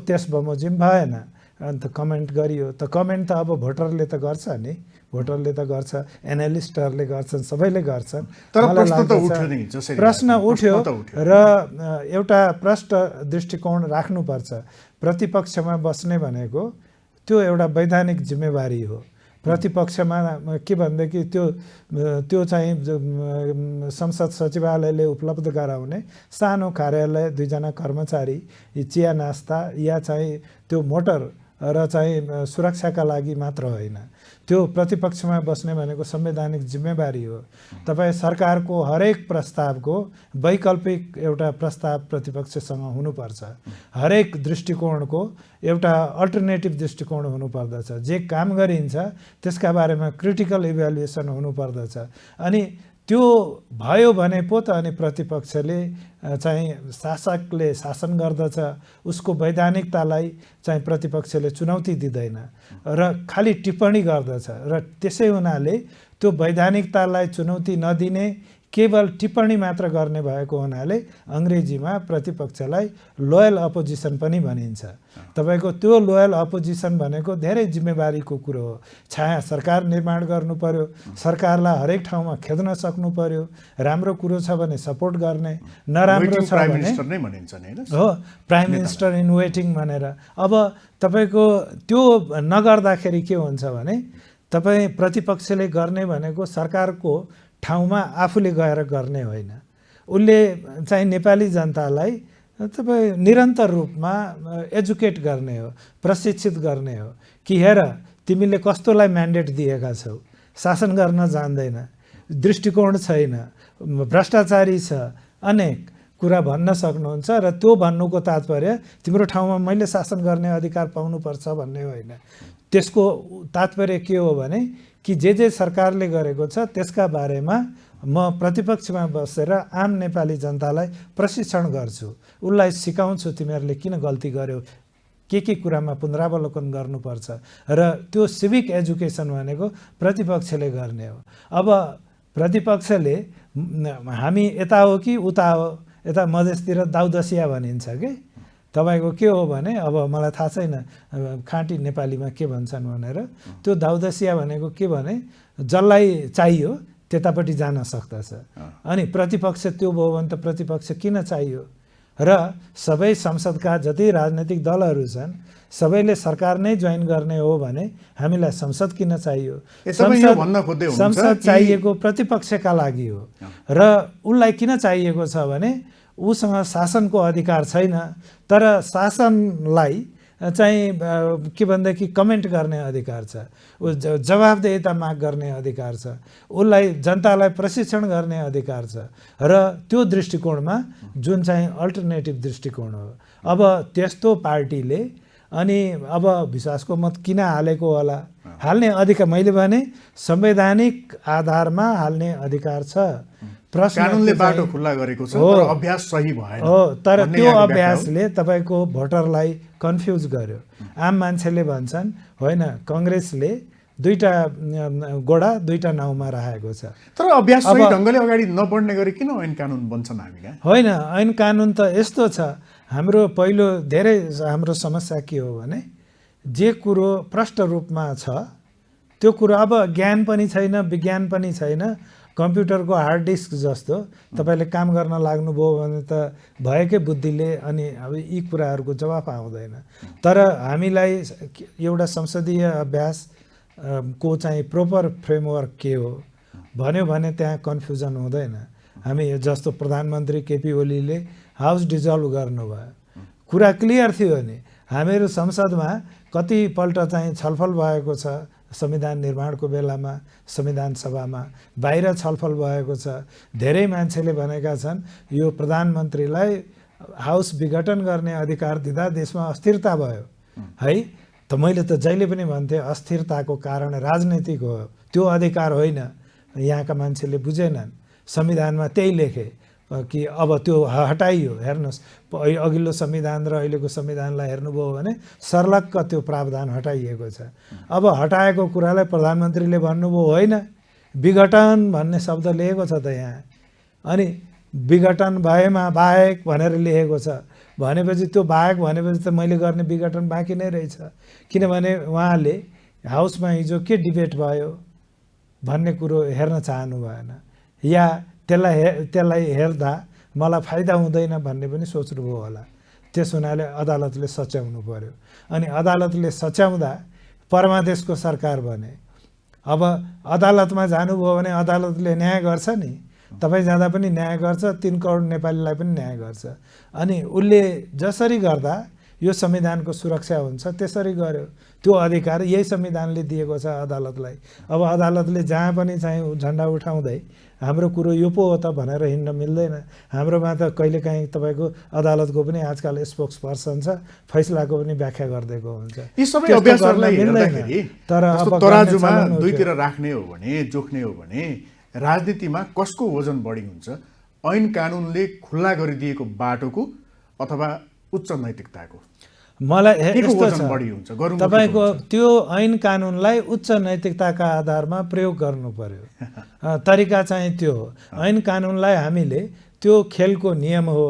त्यस बमोजिम भएन, अन्त कमेन्ट गरियो। त कमेन्ट त अब भोटरले त गर्छ नि, भोटरले त गर्छ, एनालिस्टहरूले गर्छन्, सबैले गर्छन्। तर प्रश्न उठ्यो र एउटा प्रष्ट दृष्टिकोण राख्नुपर्छ। प्रतिपक्षमा बस्ने भनेको त्यो एउटा वैधानिक जिम्मेवारी हो। प्रतिपक्षमा के भनेदेखि त्यो चाहिँ संसद सचिवालयले उपलब्ध गराउने सानो कार्यालय, 2 जना कर्मचारी, चिया नास्ता या चाहिँ त्यो मोटर र चाहिँ सुरक्षाका लागि मात्र होइन। त्यो प्रतिपक्षमा बस्ने भनेको संवैधानिक जिम्मेवारी हो। तपाईँ सरकारको हरेक प्रस्तावको वैकल्पिक एउटा प्रस्ताव प्रतिपक्षसँग हुनुपर्छ। हरेक दृष्टिकोणको एउटा अल्टरनेटिभ दृष्टिकोण हुनुपर्दछ। जे काम गरिन्छ त्यसका बारेमा क्रिटिकल इभ्यालुएसन हुनुपर्दछ। अनि त्यो भयो भने पो त अनि प्रतिपक्षले चाहिँ शासकले शासन गर्दछ, उसको वैधानिकतालाई चाहिँ प्रतिपक्षले चुनौती दिँदैन र खालि टिप्पणी गर्दछ। र त्यसै हुनाले त्यो वैधानिकतालाई चुनौती नदिने केवल टिप्पणी मात्र गर्ने भएको हुनाले अङ्ग्रेजीमा प्रतिपक्षलाई लोयल अपोजिसन पनि भनिन्छ। तपाईँको त्यो लोयल अपोजिसन भनेको धेरै जिम्मेवारीको कुरो हो। छाया सरकार निर्माण गर्नु पर्यो, सरकारलाई हरेक ठाउँमा खेद्न सक्नु पर्यो, राम्रो कुरो छ भने सपोर्ट गर्ने, नराम्रो छ भने हो प्राइम मिनिस्टर इन वेटिङ भनेर। अब तपाईँको त्यो नगर्दाखेरि के हुन्छ भने तपाईँ प्रतिपक्षले गर्ने भनेको सरकारको ठाउँमा आफूले गएर गर्ने होइन, उसले चाहिँ नेपाली जनतालाई तपाईँ निरन्तर रूपमा एजुकेट गर्ने हो, प्रशिक्षित गर्ने हो कि हेर तिमीले कस्तोलाई म्यान्डेट दिएका छौ, शासन गर्न जान्दैन, दृष्टिकोण छैन, भ्रष्टाचारी छ, अनेक कुरा भन्न सक्नुहुन्छ। र त्यो भन्नुको तात्पर्य तिम्रो ठाउँमा मैले शासन गर्ने अधिकार पाउनुपर्छ भन्ने होइन। त्यसको तात्पर्य के हो भने कि जे सरकारले गरेको छ त्यसका बारेमा म प्रतिपक्षमा बसेर आम नेपाली जनतालाई प्रशिक्षण गर्छु, उसलाई सिकाउँछु तिमीहरूले किन गल्ती गर्यो, के कुरामा पुनरावलोकन गर्नुपर्छ। र त्यो सिभिक एजुकेसन भनेको प्रतिपक्षले गर्ने हो। अब प्रतिपक्षले हामी यता हो कि उता हो, यता मधेसतिर दाउदसिया भनिन्छ कि तपाईँको के हो भने अब मलाई थाहा छैन खाँटी नेपालीमा के भन्छन् भनेर। त्यो दाउदसिया भनेको के भने जसलाई चाहियो त्यतापट्टि जान सक्दछ। अनि प्रतिपक्ष त्यो भयो भने त प्रतिपक्ष किन चाहियो? र सबै संसदका जति राजनैतिक दलहरू छन् सबैले सरकार नै जोइन गर्ने हो भने हामीलाई संसद किन चाहियो? संसद चाहिएको प्रतिपक्षका लागि हो। र उसलाई किन चाहिएको छ भने उसँग शासनको अधिकार छैन, तर शासनलाई चाहिँ के भनेदेखि कमेन्ट गर्ने अधिकार छ, जवाफदेहिता माग गर्ने अधिकार छ, उसलाई जनतालाई प्रशिक्षण गर्ने अधिकार छ। र त्यो दृष्टिकोणमा जुन चाहिँ अल्टरनेटिभ दृष्टिकोण हो। अब त्यस्तो पार्टीले अनि अब विश्वासको मत किन हालेको होला? हाल्ने अधिकार मैले भने संवैधानिक आधारमा हाल्ने अधिकार छ। कानुनले बाटो खुल्ला गरेको छ, तर अभ्यास सही भएन हो। तर त्यो अभ्यासले तपाईँको भोटरलाई कन्फ्युज गर्यो। आम मान्छेले भन्छन् होइन काङ्ग्रेसले दुईटा गोडा दुईटा नाउँमा राखेको छ। तर अभ्यास सही ढङ्गले अगाडि नबढ्ने गरी किन ऐन कानुन बन्छन् हामी कहाँ? होइन, ऐन कानुन त यस्तो छ। हाम्रो पहिलो धेरै हाम्रो समस्या के हो भने जे कुरो प्रष्ट रूपमा छ त्यो कुरो अब ज्ञान पनि छैन, विज्ञान पनि छैन। कम्प्युटरको हार्ड डिस्क जस्तो तपाईँले काम गर्न लाग्नुभयो भने त भएकै बुद्धिले अनि अब यी कुराहरूको जवाफ आउँदैन। तर हामीलाई एउटा संसदीय अभ्यास को चाहिँ प्रोपर फ्रेमवर्क के हो भन्यो भने त्यहाँ कन्फ्युजन हुँदैन। हामी जस्तो प्रधानमन्त्री केपी ओलीले हाउस डिजल्भ गर्नुभयो, कुरा क्लियर थियो नि। हामीहरू संसदमा कतिपल्ट चाहिँ छलफल भएको छ, संविधान निर्माणको बेलामा संविधान सभामा बाहिर छलफल भएको छ। धेरै मान्छेले भनेका छन् यो प्रधानमन्त्रीलाई हाउस विघटन गर्ने अधिकार दिँदा देशमा अस्थिरता भयो है। त मैले त जहिले पनि भन्थेँ अस्थिरताको कारण राजनीतिक हो, त्यो अधिकार होइन। यहाँका मान्छेले बुझेनन्। संविधानमा त्यही लेखे कि अब त्यो हटाइयो। हेर्नुहोस् अघिल्लो संविधान र अहिलेको संविधानलाई हेर्नुभयो भने सर्लक्क त्यो प्रावधान हटाइएको छ। अब हटाएको कुरालाई प्रधानमन्त्रीले भन्नुभयो होइन, विघटन भन्ने शब्द लेखेको छ त यहाँ। अनि विघटन भएमा बाहेक भनेर लेखेको छ भनेपछि त्यो बाहेक भनेपछि त मैले गर्ने विघटन बाँकी नै रहेछ। किनभने उहाँले हाउसमा हिजो के डिबेट भयो भन्ने कुरो हेर्न चाहनु भएन, या त्यसलाई हेर्दा मलाई फाइदा हुँदैन भन्ने पनि सोच्नुभयो होला। त्यस हुनाले अदालतले सच्याउनु पर्यो। अनि अदालतले सच्याउँदा परमादेशको सरकार बने। अब अदालतमा जानुभयो भने अदालतले न्याय गर्छ नि, तपाईँ जाँदा पनि न्याय गर्छ, 3 करोड नेपालीलाई पनि न्याय गर्छ। अनि उसले जसरी गर्दा यो संविधानको सुरक्षा हुन्छ त्यसरी गर्यो। त्यो अधिकार यही संविधानले दिएको छ अदालतलाई। अब अदालतले जहाँ पनि चाहिँ झन्डा उठाउँदै हाम्रो कुरो यो पो हो त भनेर हिँड्न मिल्दैन। हाम्रोमा त कहिलेकाहीँ तपाईँको अदालतको पनि आजकल स्पोक्स पर्सन छ, फैसलाको पनि व्याख्या गरिदिएको हुन्छ। यी सबै अभ्यासहरूलाई हेर्दाखेरि तर अब तराजुमा दुईतिर राख्ने हो भने, जोख्ने हो भने राजनीतिमा कसको वजन बढी हुन्छ? ऐन कानुनले खुल्ला गरिदिएको बाटोको अथवा उच्च नैतिकताको? मलाई केको यस्तो वजन छ, बढी हुन्छ गरौँ तपाईँको त्यो ऐन कानुनलाई उच्च नैतिकताका आधारमा प्रयोग गर्नु पर्यो। तरिका चाहिँ त्यो हो। ऐन कानुनलाई हामीले त्यो खेलको नियम हो,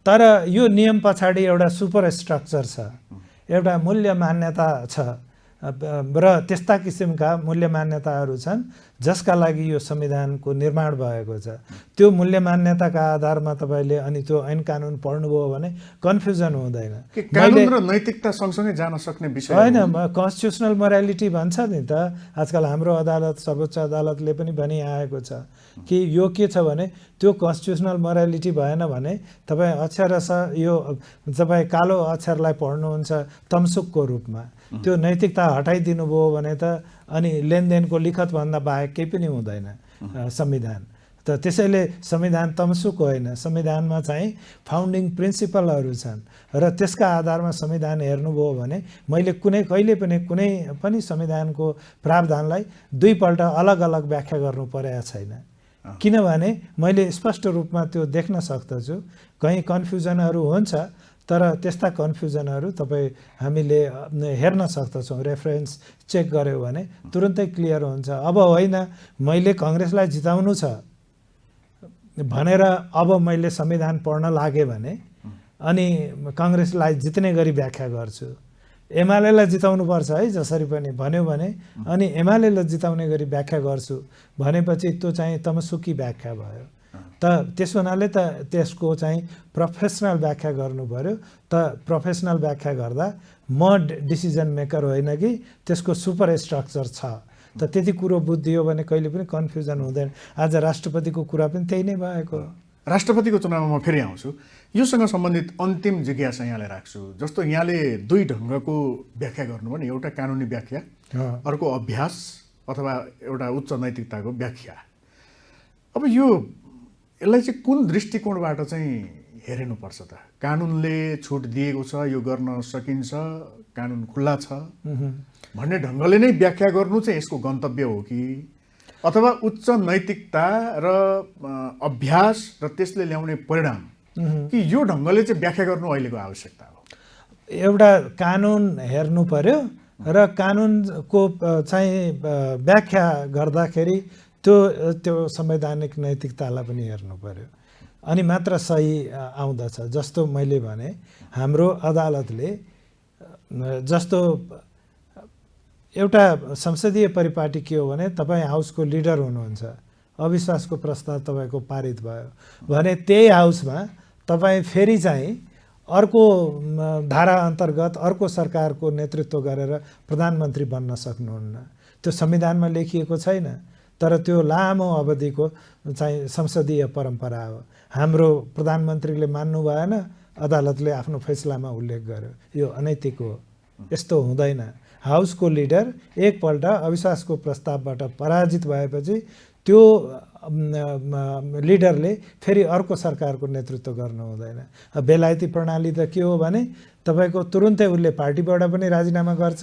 तर यो नियम पछाडि एउटा सुपर स्ट्रक्चर छ, एउटा मूल्य मान्यता छ र त्यस्ता किसिमका मूल्य मान्यताहरू छन् जसका लागि यो संविधानको निर्माण भएको छ। त्यो मूल्य मान्यताका आधारमा तपाईँले अनि त्यो ऐन कानुन पढ्नुभयो भने कन्फ्युजन हुँदैन। कानुन र नैतिकता सँगसँगै जान सक्ने विषय होइन, कन्स्टिट्युसनल मोरालिटी भन्छ नि त। आजकल हाम्रो अदालत, सर्वोच्च अदालतले पनि भनिआएको छ कि यो के छ भने त्यो कन्स्टिट्युसनल मोरालिटी भएन भने तपाईँ अक्षरशः यो तपाईँ कालो अक्षरलाई पढ्नुहुन्छ तमसुकको रूपमा, त्यो नैतिकता हटाइदिनु भयो भने त अनि लेनदेनको लिखतभन्दा बाहेक केही पनि हुँदैन संविधान। त त्यसैले संविधान तमसुक होइन, संविधानमा चाहिँ फाउन्डिङ प्रिन्सिपलहरू छन् र त्यसका आधारमा संविधान हेर्नुभयो भने मैले कहिले पनि संविधानको प्रावधानलाई दुईपल्ट अलग अलग व्याख्या गर्नु परेको छैन, किनभने मैले स्पष्ट रूपमा त्यो देख्न सक्दछु। कहीँ कन्फ्युजनहरू हुन्छ, तर त्यस्ता कन्फ्युजनहरू हामीले हेर्न सक्दछौँ, रेफरेन्स चेक गऱ्यो भने तुरुन्तै क्लियर हुन्छ। अब होइन मैले काङ्ग्रेसलाई जिताउनु छ भनेर अब मैले संविधान पढ्न लागेँ भने अनि काङ्ग्रेसलाई जित्ने गरी व्याख्या गर्छु, एमालेलाई जिताउनुपर्छ है जसरी पनि भन्यो भने, अनि एमालेलाई जिताउने गरी व्याख्या गर्छु भनेपछि त्यो चाहिँ तमसुकी व्याख्या भयो। त त्यस हुनाले त त्यसको चाहिँ प्रोफेसनल व्याख्या गर्नु पर्यो। त प्रोफेसनल व्याख्या गर्दा म डिसिजन मेकर होइन कि त्यसको सुपर स्ट्रक्चर छ। त त्यति कुरो बुझियो भने कहिले पनि कन्फ्युजन हुँदैन। आज राष्ट्रपतिको कुरा पनि त्यही नै भएको। राष्ट्रपतिको चुनावमा म फेरि आउँछु। योसँग सम्बन्धित अन्तिम जिज्ञासा यहाँले राख्छु। जस्तो यहाँले दुई ढङ्गको व्याख्या गर्नुभयो नि, एउटा कानुनी व्याख्या, अर्को अभ्यास अथवा एउटा उच्च नैतिकताको व्याख्या। अब यसलाई चाहिँ कुन दृष्टिकोणबाट चाहिँ हेरिनुपर्छ त? कानुनले छुट दिएको छ, यो गर्न सकिन्छ, कानुन खुल्ला छ भन्ने ढङ्गले नै व्याख्या गर्नु चाहिँ यसको गन्तव्य हो कि, अथवा उच्च नैतिकता र अभ्यास र त्यसले ल्याउने परिणाम कि यो ढङ्गले चाहिँ व्याख्या गर्नु अहिलेको आवश्यकता हो? एउटा कानुन हेर्नु पर्यो र कानुनको चाहिँ व्याख्या गर्दाखेरि त्यो संवैधानिक नैतिकतालाई पनि हेर्नु पर्यो, अनि मात्र सही आउँदछ। जस्तो मैले भने हाम्रो अदालतले जस्तो एउटा संसदीय परिपाटी के हो भने तपाईँ हाउसको लिडर हुनुहुन्छ, अविश्वासको प्रस्ताव तपाईँको पारित भयो भने त्यही हाउसमा तपाईँ फेरि चाहिँ अर्को धारा अन्तर्गत अर्को सरकारको नेतृत्व गरेर प्रधानमन्त्री बन्न सक्नुहुन्न। त्यो संविधानमा लेखिएको छैन, तर त्यो लामो अवधिको चाहिँ संसदीय परम्परा हो। हाम्रो प्रधानमन्त्रीले मान्नु भएन, अदालतले आफ्नो फैसलामा उल्लेख गर्यो, यो अनैतिक हो, यस्तो हुँदैन। हाउसको लिडर एकपल्ट अविश्वासको प्रस्तावबाट पराजित भएपछि त्यो लिडरले फेरि अर्को सरकारको नेतृत्व गर्नु हुँदैन। बेलायती प्रणाली त के हो भने तपाईँको तुरुन्तै उसले पार्टीबाट पनि राजीनामा गर्छ,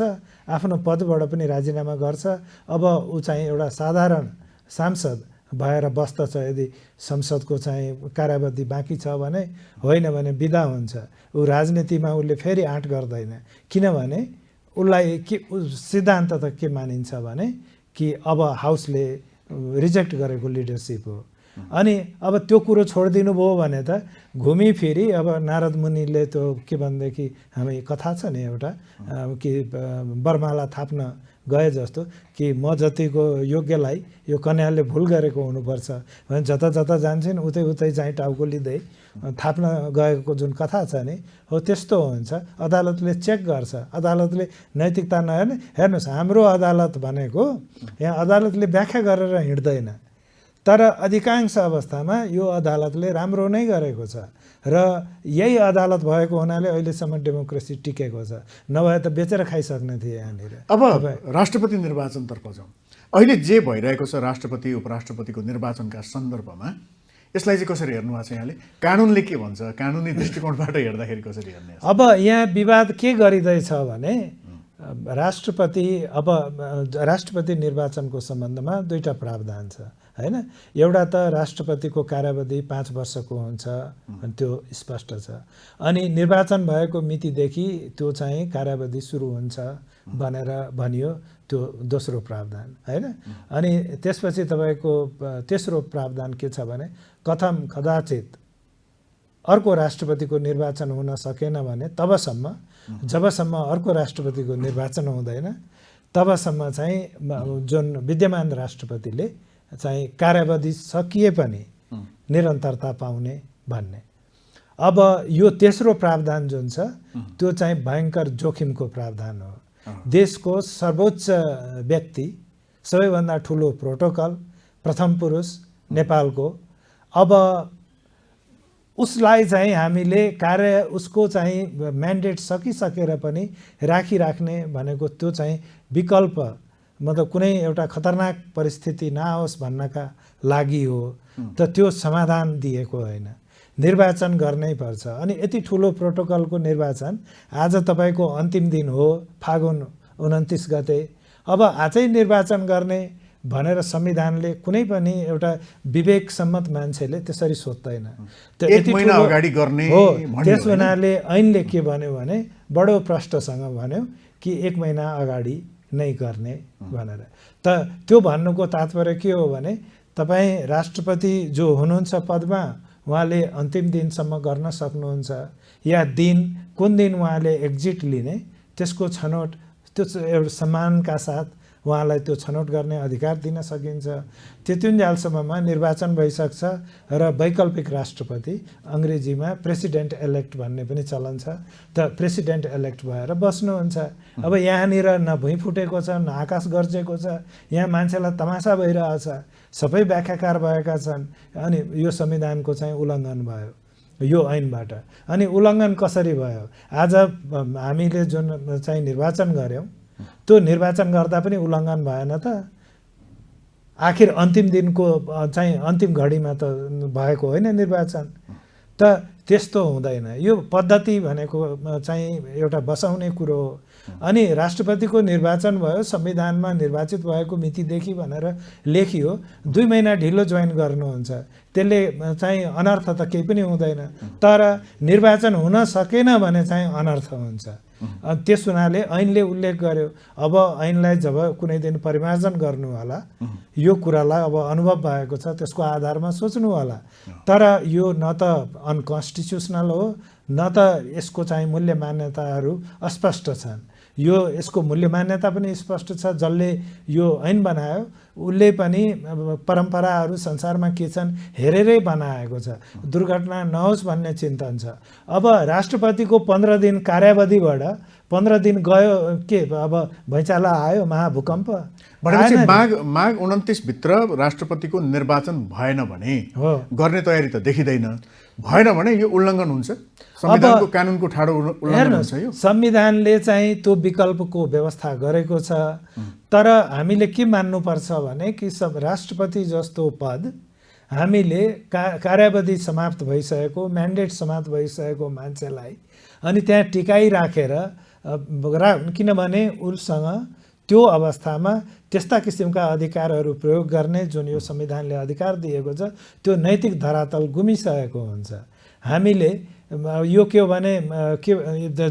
आफ्नो पदबाट पनि राजीनामा गर्छ। अब ऊ चाहिँ एउटा साधारण सांसद भएर बस्दछ यदि संसदको चाहिँ कार्यावधि बाँकी छ भने, होइन भने बिदा हुन्छ। ऊ राजनीतिमा उसले फेरि आँट गर्दैन, किनभने उसलाई के सिद्धान्त त के मानिन्छ भने कि अब हाउसले रिजेक्ट गरेको लिडरसिप हो। अनि अब त्यो कुरो छोडिदिनु भयो भने त घुमिफिरी अब नारद मुनिले त्यो के भनेदेखि हामी कथा छ नि एउटा कि बरमाला थाप्न गए जस्तो कि म जतिको योग्यलाई यो कन्याले भुल गरेको हुनुपर्छ भने जता जता जान्छन् उतै उतै चाहिँ टाउको लिँदै थाप्न गएको जुन कथा छ नि, हो त्यस्तो हुन्छ। अदालतले चेक गर्छ, अदालतले नैतिकता नहेर्ने। हेर्नुहोस्, हाम्रो अदालत भनेको यहाँ अदालतले व्याख्या गरेर हिँड्दैन, तर अधिकांश अवस्थामा यो अदालतले राम्रो नै गरेको छ र यही अदालत भएको हुनाले अहिलेसम्म डेमोक्रेसी टिकेको छ, नभए त बेचेर खाइसक्ने थिए यहाँनिर। अब राष्ट्रपति निर्वाचनतर्फ जाउँ। अहिले जे भइरहेको छ राष्ट्रपति उपराष्ट्रपतिको निर्वाचनका सन्दर्भमा, यसलाई चाहिँ कसरी हेर्नु भएको छ यहाँले? कानुनले के भन्छ? कानुनी दृष्टिकोणबाट हेर्दाखेरि कसरी हेर्ने? अब यहाँ विवाद के गरिँदैछ भने राष्ट्रपति निर्वाचनको सम्बन्धमा दुईटा प्रावधान छ। हैन। एउटा त राष्ट्रपतिको कार्यावधि 5 वर्षको हुन्छ अनि त्यो स्पष्ट छ। अनि निर्वाचन भएको मितिदेखि त्यो चाहिँ कार्यावधि सुरु हुन्छ भनेर भनियो, त्यो दोस्रो प्रावधान हैन। अनि त्यसपछि तपाईँको तेस्रो प्रावधान के छ भने कथम कदाचित अर्को राष्ट्रपतिको निर्वाचन हुन सकेन भने तबसम्म जबसम्म अर्को राष्ट्रपतिको निर्वाचन हुँदैन तबसम्म चाहिँ जुन विद्यमान राष्ट्रपतिले चाहिँ कार्यावधि सकिए पनि निरन्तरता पाउने भन्ने। अब यो तेस्रो प्रावधान जुन छ त्यो चाहिँ भयङ्कर जोखिमको प्रावधान हो। देशको सर्वोच्च व्यक्ति, सबैभन्दा ठुलो प्रोटोकल, प्रथम पुरुष नेपालको, अब उसलाई चाहिँ हामीले उसको चाहिँ म्यान्डेट सकिसकेर पनि राखिराख्ने भनेको त्यो चाहिँ विकल्प, मतलब कुनै एउटा खतरनाक परिस्थिति नआओस् भन्नका लागि हो, त त्यो समाधान दिएको होइन। निर्वाचन गर्नै पर्छ। अनि यति ठुलो प्रोटोकलको निर्वाचन आज तपाईँको अन्तिम दिन हो, फागुन 29 गते। अब आजै निर्वाचन गर्ने भनेर संविधानले कुनै पनि एउटा विवेक सम्मत मान्छेले त्यसरी सोच्दैन। त्यो एक महिना अगाडि गर्ने हो। त्यस हुनाले ऐनले के भन्यो भने बडो प्रष्टसँग भन्यो कि 1 महिना अगाडि नै गर्ने भनेर। त त्यो भन्नुको तात्पर्य के हो भने तपाईँ राष्ट्रपति जो हुनुहुन्छ पदमा, उहाँले अन्तिम दिनसम्म गर्न सक्नुहुन्छ, या कुन दिन उहाँले एक्जिट लिने त्यसको छनौट, त्यो एउटा सम्मानका साथ उहाँलाई त्यो छनौट गर्ने अधिकार दिन सकिन्छ। त्यतिन्जेलसम्ममा निर्वाचन भइसक्छ र वैकल्पिक राष्ट्रपति, अङ्ग्रेजीमा प्रेसिडेन्ट इलेक्ट भन्ने पनि चलन छ, त प्रेसिडेन्ट इलेक्ट भएर बस्नुहुन्छ। अब यहाँनिर न भुइँ फुटेको छ, न आकाश गर्जेको छ, यहाँ मान्छेलाई तमासा भइरहेछ, सबै व्याख्याकार भएका छन्। अनि यो संविधानको चाहिँ उल्लङ्घन भयो यो ऐनबाट। अनि उल्लङ्घन कसरी भयो? आज हामीले जुन चाहिँ निर्वाचन गऱ्यौँ त्यो निर्वाचन गर्दा पनि उल्लङ्घन भएन त? आखिर अन्तिम दिनको चाहिँ अन्तिम घडीमा त भएको होइन निर्वाचन। त त्यस्तो हुँदैन। यो पद्धति भनेको चाहिँ एउटा बसाउने कुरो हो। अनि राष्ट्रपतिको निर्वाचन भयो, संविधानमा निर्वाचित भएको मितिदेखि भनेर लेखियो, 2 महिना ढिलो जोइन गर्नुहुन्छ, त्यसले चाहिँ अनर्थ त केही पनि हुँदैन। तर निर्वाचन हुन सकेन भने चाहिँ अनर्थ हुन्छ। त्यस हुनाले ऐनले उल्लेख गर्यो। अब ऐनलाई जब कुनै दिन परिमार्जन गर्नु होला, यो कुरालाई अब अनुभव भएको छ, त्यसको आधारमा सोच्नु होला। तर यो न त अनकन्स्टिट्युसनल हो, न त यसको चाहिँ मूल्य मान्यताहरू अस्पष्ट छन्। यसको मूल्य मान्यता पनि स्पष्ट छ। जसले यो ऐन बनायो उसले पनि परम्पराहरू संसारमा के छन् हेरेरै बनाएको छ, दुर्घटना नहोस् भन्ने चिन्तन छ। अब राष्ट्रपतिको 15 दिन कार्यावधिबाट 15 दिन गयो, के अब भैँचाला आयो, महाभूकम्प भनेपछि माघ 29 भित्र राष्ट्रपतिको निर्वाचन भएन भने गर्ने तयारी त देखिँदैन। भएन भने यो उल्लङ्घन हुन्छ, संविधानको कानुनको ठाडो उल्लङ्घन हुन्छ। यो संविधानले चाहिँ त्यो विकल्पको व्यवस्था गरेको छ। तर हामीले के मान्नुपर्छ भने कि राष्ट्रपति जस्तो पद हामीले कार्यावधि समाप्त भइसकेको, म्यान्डेट समाप्त भइसकेको मान्छेलाई अनि त्यहाँ टिकाइराखेर, किनभने उसँग त्यो अवस्थामा त्यस्ता किसिमका अधिकारहरू प्रयोग गर्ने जुन यो संविधानले अधिकार दिएको छ त्यो नैतिक धरातल गुमिसकेको हुन्छ। हामीले यो के हो भने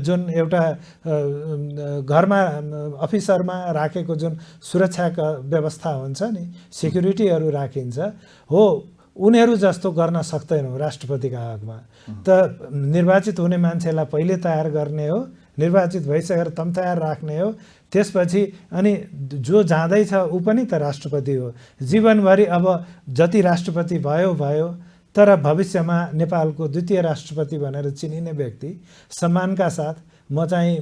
जुन एउटा घरमा अफिसरमा राखेको जुन सुरक्षाका व्यवस्था हुन्छ नि, सेक्युरिटीहरू राखिन्छ हो, उनीहरू जस्तो गर्न सक्दैनौँ राष्ट्रपतिका हकमा। त निर्वाचित हुने मान्छेलाई पहिले तयार गर्ने हो, निर्वाचित भइसकेर तम तयार राख्ने हो। त्यसपछि अनि जो जाँदैछ ऊ पनि त राष्ट्रपति हो जीवनभरि। अब जति राष्ट्रपति भयो, तर भविष्यमा नेपालको द्वितीय राष्ट्रपति भनेर चिनिने व्यक्ति सम्मानका साथ म चाहिँ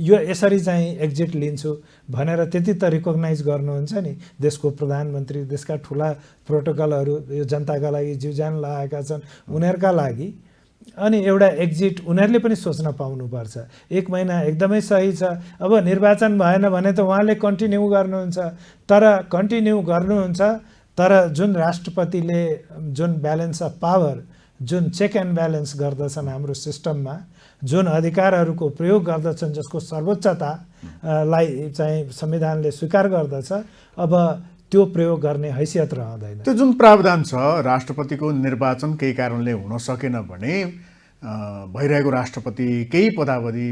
यो यसरी चाहिँ एक्जिट लिन्छु भनेर त्यति त रिकग्नाइज गर्नुहुन्छ नि देशको प्रधानमन्त्री, देशका ठुला प्रोटोकलहरू यो जनताका लागि जीवज्यान लगाएका छन्, उनीहरूका लागि। अनि एउटा एक्जिट उनीहरूले पनि सोच्न पाउनुपर्छ। 1 महिना एकदमै सही छ। अब निर्वाचन भएन भने त उहाँले कन्टिन्यू गर्नुहुन्छ, तर जुन राष्ट्रपतिले जुन ब्यालेन्स अफ पावर, जुन चेक एन्ड ब्यालेन्स गर्दछन् हाम्रो सिस्टममा, जुन अधिकारहरूको प्रयोग गर्दछन्, जसको सर्वोच्चतालाई चाहिँ संविधानले स्वीकार गर्दछ, अब त्यो प्रयोग गर्ने हैसियत रहँदैन। त्यो जुन प्रावधान छ राष्ट्रपतिको निर्वाचन केही कारणले हुन सकेन भने भइरहेको राष्ट्रपति केही पदावधि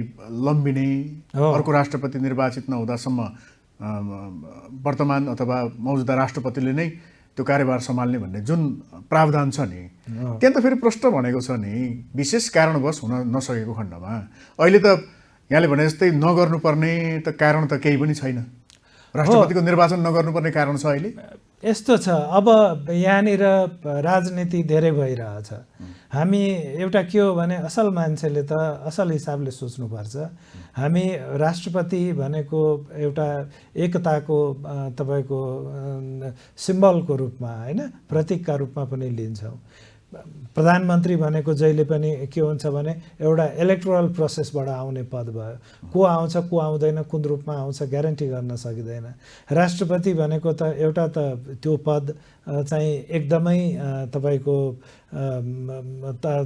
लम्बिने, अर्को राष्ट्रपति निर्वाचित नहुँदासम्म वर्तमान अथवा मौजूदा राष्ट्रपतिले नै त्यो कार्यभार सम्हाल्ने भन्ने जुन प्रावधान छ नि, त्यहाँ त फेरि प्रश्न भनेको छ नि, विशेष कारणवश हुन नसकेको खण्डमा अहिले त यहाँले भने जस्तै नगर्नुपर्ने त कारण त केही पनि छैन। राष्ट्रपतिको निर्वाचन नगर्नुपर्ने कारण छ अहिले? यस्तो छ, अब यहाँनिर राजनीति धेरै भइरहेछ। हामी एउटा के हो भने असल मान्छेले त असल हिसाबले सोच्नुपर्छ। हामी राष्ट्रपति भनेको एउटा एकताको तपाईँको सिम्बलको रूपमा होइन, प्रतीकका रूपमा पनि लिन्छौँ। प्रधानमन्त्री भनेको जहिले पनि के हुन्छ भने एउटा इलेक्टोरल प्रोसेसबाट आउने पद भयो। को आउँछ को आउँदैन कुन रूपमा आउँछ ग्यारेन्टी गर्न सकिँदैन। राष्ट्रपति भनेको त एउटा त त्यो पद चाहिँ एकदमै तपाईँको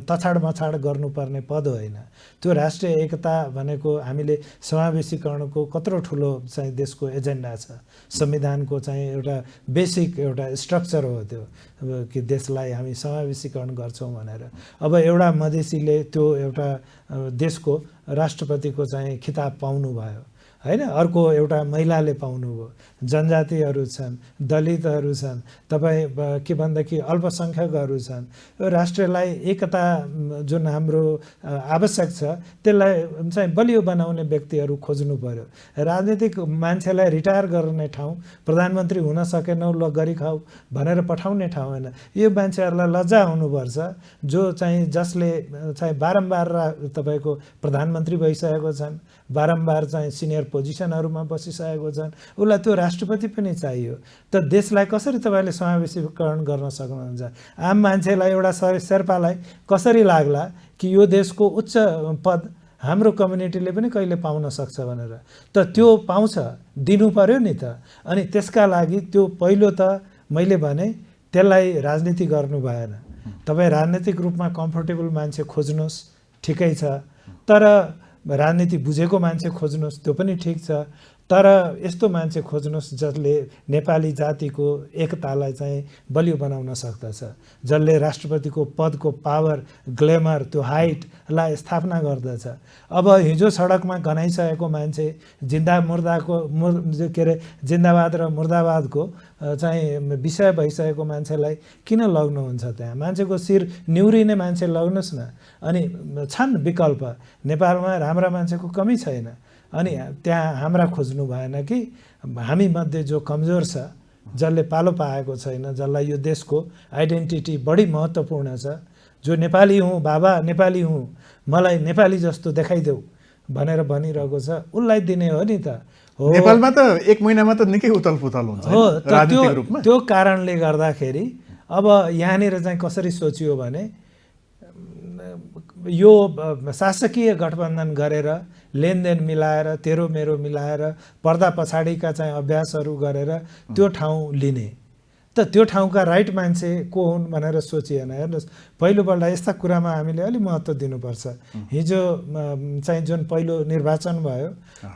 तछाड मछाड गर्नुपर्ने पद होइन। त्यो राष्ट्रिय एकता भनेको हामीले समावेशीकरणको कत्रो ठुलो चाहिँ देशको एजेन्डा छ। संविधानको चाहिँ एउटा बेसिक एउटा स्ट्रक्चर हो त्यो कि देशलाई हामी समावेशीकरण गर्छौँ भनेर। अब एउटा मधेसीले त्यो एउटा देशको राष्ट्रपतिको चाहिँ खिताब पाउनु भयो होइन, अर्को एउटा महिलाले पाउनुभयो, जनजातिहरू छन्, दलितहरू छन्, तपाईँ के भन्दाखेरि अल्पसङ्ख्यकहरू छन्। राष्ट्रलाई एकता जुन हाम्रो आवश्यक छ त्यसलाई चाहिँ बलियो बनाउने व्यक्तिहरू खोज्नु पर्यो। राजनीतिक मान्छेलाई रिटायर गर्ने ठाउँ, प्रधानमन्त्री हुन सकेनौ ल गरी खाऊ भनेर पठाउने ठाउँ होइन। यो मान्छेहरूलाई लज्जा हुनुपर्छ जो चाहिँ जसले चाहिँ बारम्बार तपाईँको प्रधानमन्त्री भइसकेको छन्, बारम्बार चाहिँ सिनियर पोजिसनहरूमा बसिसकेको छन्, उसलाई त्यो राष्ट्रपति पनि चाहियो। त देशलाई कसरी तपाईँले समावेशीकरण गर्न सक्नुहुन्छ? आम मान्छेलाई एउटा शेर्पालाई कसरी लाग्ला कि यो देशको उच्च पद हाम्रो कम्युनिटीले पनि कहिले पाउन सक्छ भनेर? त त्यो पाउँछ, दिनु पर्यो नि त। अनि त्यसका लागि त्यो पहिलो त मैले भने त्यसलाई राजनीति गर्नु भएन। तपाईँ राजनीतिक रूपमा कम्फर्टेबल मान्छे खोज्नुहोस्, ठिकै छ, तर राजनीति बुझेको मान्छे खोज्नुहोस्, त्यो पनि ठिक छ। तर यस्तो मान्छे खोज्नुहोस् जसले नेपाली जातिको एकतालाई चाहिँ बलियो बनाउन सक्दछ, जसले राष्ट्रपतिको पदको पावर, ग्लेमर, त्यो हाइटलाई स्थापना गर्दछ। अब हिजो सडकमा गनाइसकेको मान्छे, के अरे जिन्दाबाद र मुर्दाबादको चाहिँ विषय भइसकेको मान्छेलाई किन लग्नुहुन्छ? त्यहाँ मान्छेको शिर निहुरिने मान्छे लग्नुहोस् न। अनि छन् विकल्प, नेपालमा राम्रा मान्छेको कमी छैन। अनि त्यहाँ हाम्रा खोज्नु भएन कि हामी मध्ये जो कमजोर छ, जसले पालो पाएको छैन, जसलाई यो देशको आइडेन्टिटी बढी महत्त्वपूर्ण छ, जो नेपाली हुँ बाबा नेपाली हुँ, मलाई नेपाली जस्तो देखाइदेऊ भनेर भनिरहेको छ, उसलाई दिने हो नि त। हो, नेपालमा त एक महिनामा त निकै उथलपुथल हुन्छ हो। राजनीतिक रूपमा। त्यो कारणले गर्दाखेरि अब यहाँनिर चाहिँ कसरी सोचियो भने यो शासकीय गठबन्धन गरेर लेनदेन मिलाएर तेरो मेरो मिलाएर पर्दा पछाडिका चाहिँ अभ्यासहरू गरेर त्यो ठाउँ लिने, त त्यो ठाउँका राइट मान्छे को हुन् भनेर सोचिएन। हेर्नुहोस्, पहिलोपल्ट यस्ता कुरामा हामीले अलिक महत्त्व दिनुपर्छ। हिजो चाहिँ जुन पहिलो निर्वाचन भयो,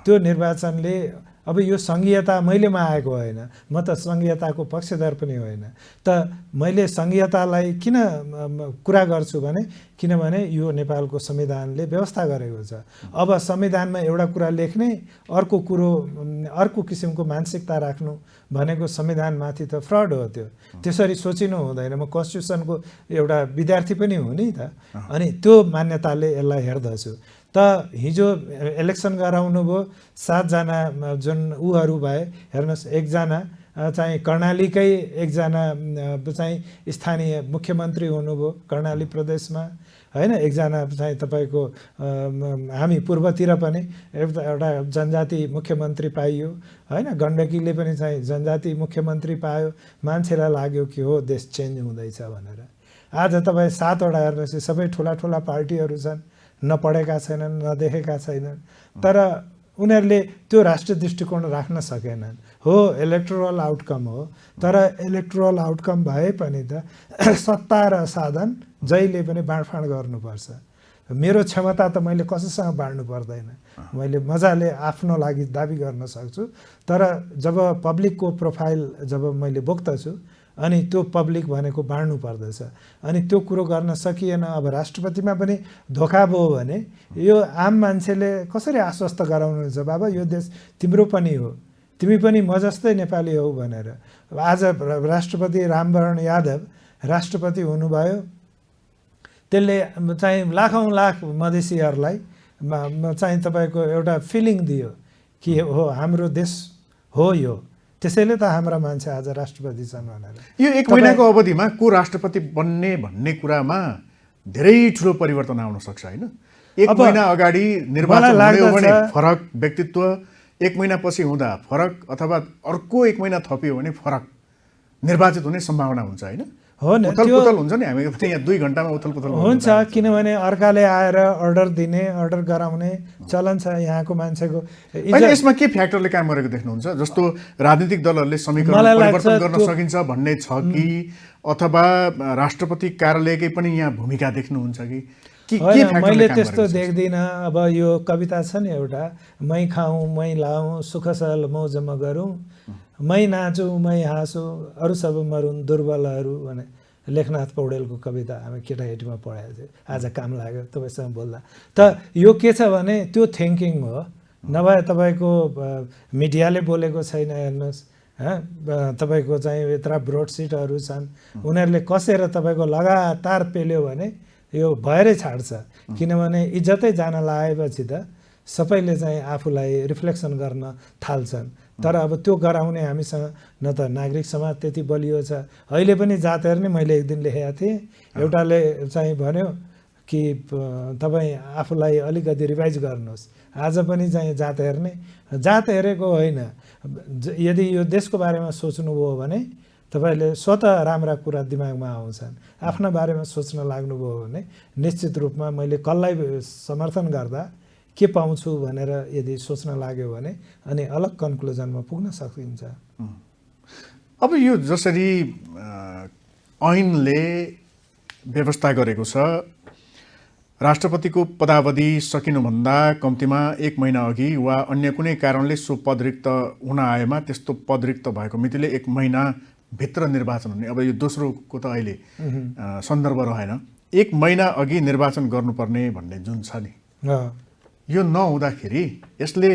त्यो निर्वाचनले अब यो सङ्घीयता मैलेमा आएको होइन, म त सङ्घीयताको पक्षधर पनि होइन। त मैले सङ्घीयतालाई किन कुरा गर्छु भने किनभने यो नेपालको संविधानले व्यवस्था गरेको छ। अब संविधानमा एउटा कुरा लेख्ने, अर्को कुरो अर्को किसिमको मानसिकता राख्नु भनेको संविधानमाथि त फ्रड हो। त्यो त्यसरी सोचिनु हुँदैन। म कन्स्टिट्युसनको एउटा विद्यार्थी पनि हुँ नि त, अनि त्यो मान्यताले यसलाई हेर्दछु। त हिजो इलेक्सन गराउनु भयो, 7 जना जुन उहरू भए, हेर्नुहोस्, एकजना चाहिँ कर्णालीकै एकजना चाहिँ स्थानीय मुख्यमन्त्री हुनुभयो कर्णाली प्रदेशमा होइन, एकजना चाहिँ तपाईँको हामी पूर्वतिर पनि एउटा जनजाति मुख्यमन्त्री पाइयो होइन, गण्डकीले पनि चाहिँ जनजाति मुख्यमन्त्री पायो। मान्छेलाई लाग्यो कि हो देश चेन्ज हुँदैछ भनेर। आज तपाईँ 7 वटा हेर्नुहोस्, सबै ठुला ठुला पार्टीहरू छन्, नपढेका छैनन्, नदेखेका छैनन्, तर उनीहरूले त्यो राष्ट्रिय दृष्टिकोण राख्न सकेनन्। हो, इलेक्टोरल आउटकम हो, तर इलेक्टोरल आउटकम भए पनि त सत्ता र साधन जहिले पनि बाँडफाँड गर्नुपर्छ। मेरो क्षमता त मैले कसैसँग बाँड्नु पर्दैन, मैले मजाले आफ्नो लागि दाबी गर्न सक्छु। तर जब पब्लिकको प्रोफाइल जब मैले बोक्दछु अनि त्यो पब्लिक भनेको बाँड्नु पर्दछ, अनि त्यो कुरो गर्न सकिएन। अब राष्ट्रपतिमा पनि धोका भयो भने यो आम मान्छेले कसरी आश्वस्त गराउनुहुन्छ, बाबा यो देश तिम्रो पनि हो, तिमी पनि म जस्तै नेपाली हौ भनेर। आज राष्ट्रपति रामवरण यादव राष्ट्रपति हुनुभयो, त्यसले चाहिँ लाखौँ लाख मधेसीहरूलाई चाहिँ तपाईँको एउटा फिलिङ दियो कि हो हाम्रो देश हो यो, त्यसैले त हाम्रा मान्छे आज राष्ट्रपति छन् भनेर। यो 1 महिनाको अवधिमा को राष्ट्रपति बन्ने भन्ने कुरामा धेरै ठुलो परिवर्तन आउन सक्छ होइन? 1 महिना अगाडि निर्वाचन हुने हो भने फरक व्यक्तित्व, 1 महिनापछि हुँदा फरक, अथवा अर्को 1 महिना थपियो भने फरक निर्वाचित हुने सम्भावना हुन्छ होइन? हो नि, उथलपुथल हुन्छ नि, हामी यहाँ 2 घण्टामा उथलपुथल हुन्छ। किनभने अर्काले आएर अर्डर दिने, अर्डर गराउने चलन छ यहाँको मान्छेको। अहिले यसमा के फ्याक्टरले काम गरेको देख्नुहुन्छ? जस्तो राजनीतिक दलहरूले समीकरण परिवर्तन गर्न सकिन्छ भन्ने छ कि, अथवा राष्ट्रपति कार्यालयकै पनि यहाँ भूमिका देख्नुहुन्छ कि मैले त्यस्तो देख्दिनँ। अब यो कविता छ नि एउटा, मै खाऊँ मै लाऊँ सुखसल मौजमा गरौँ, मै नाचौँ मै हाँसौँ अरू सब मरुन् दुर्बलहरू भने लेखनाथ पौडेलको कविता हामी केटाकेटीमा पढाएको थियो। आज काम लाग्यो तपाईँसँग बोल्दा। त यो के छ भने त्यो थिङ्किङ हो, नभए तपाईँको मिडियाले बोलेको छैन हेर्नुहोस्, तपाईँको चाहिँ यत्र ब्रोडसिटहरू छन्, उनीहरूले कसेर तपाईँको लगातार पेल्यो भने यो भएरै छाड्छ। किनभने इज्जतै जान लागेपछि त सबैले चाहिँ आफूलाई रिफ्लेक्सन गर्न थाल्छन्। तर अब त्यो गराउने हामीसँग न त नागरिक समाज त्यति बलियो छ। अहिले पनि जात हेर्ने मैले एक दिन लेखेका थिएँ, एउटाले चाहिँ भन्यो कि तपाईँ आफूलाई अलिकति रिभाइज गर्नुहोस्। आज पनि चाहिँ जात हेर्ने, जात हेरेको होइन, यदि यो देशको बारेमा सोच्नुभयो भने तपाईँले स्वतः राम्रा कुरा दिमागमा आउँछन्। आफ्ना बारेमा सोच्न लाग्नुभयो भने निश्चित रूपमा मैले कसलाई समर्थन गर्दा के पाउँछु भनेर यदि सोच्न लाग्यो भने अनि अलग कन्क्लुजनमा पुग्न सकिन्छ। अब यो जसरी ऐनले व्यवस्था गरेको छ, राष्ट्रपतिको पदावधि सकिनुभन्दा कम्तीमा 1 महिना अघि वा अन्य कुनै कारणले सो पद रिक्त हुन आएमा त्यस्तो पद रिक्त भएको मितिले 1 महिना भित्र निर्वाचन हुने। अब यो दोस्रोको त अहिले सन्दर्भ रहेन, 1 महिना अघि निर्वाचन गर्नुपर्ने भन्ने जुन छ नि, यो नहुँदाखेरि यसले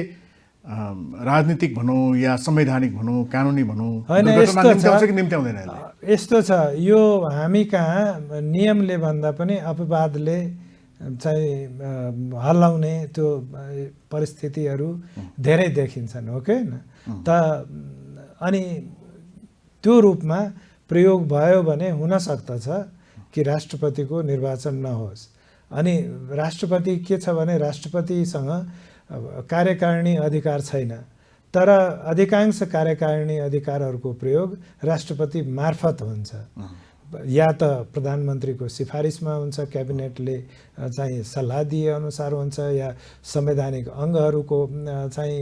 राजनीतिक भनौँ या संवैधानिक भनौँ कानुनी भनौँ निम्त्याउँदैन? यस्तो छ, यो हामी कहाँ नियमले भन्दा पनि अपवादले चाहिँ हल्लाउने त्यो परिस्थितिहरू धेरै देखिन्छन्, हो कि त अनि त्यो रूपमा प्रयोग भयो भने हुन सक्दछ कि राष्ट्रपतिको निर्वाचन नहोस्। अनि राष्ट्रपति के छ भने राष्ट्रपतिसँग कार्यकारिणी अधिकार छैन, तर अधिकांश कार्यकारिणी अधिकारहरूको प्रयोग राष्ट्रपति मार्फत हुन्छ। या त प्रधानमन्त्रीको सिफारिसमा हुन्छ, क्याबिनेटले चाहिँ सल्लाह दिए अनुसार हुन्छ, या संवैधानिक अङ्गहरूको चाहिँ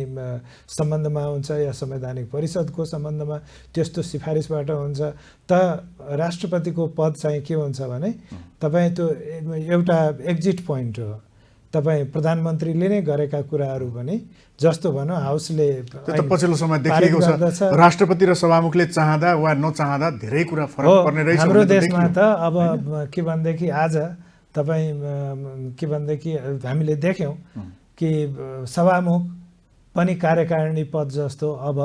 सम्बन्धमा हुन्छ, या संवैधानिक परिषदको सम्बन्धमा त्यस्तो सिफारिसबाट हुन्छ। त राष्ट्रपतिको पद चाहिँ के हुन्छ भने तपाईँ त्यो एउटा एक्जिट पोइन्ट हो। तपाईँ प्रधानमन्त्रीले नै गरेका कुराहरू पनि जस्तो भनौँ हाउसले पछिल्लो समय देखिएको छ, राष्ट्रपति र सभामुखले चाहँदा वा नचाहँदा धेरै कुरा फरक पर्ने रहेछ हाम्रो देशमा त। अब के भनेदेखि आज तपाईँ के भनेदेखि हामीले देख्यौँ कि सभामुख पनि कार्यकारिणी पद जस्तो अब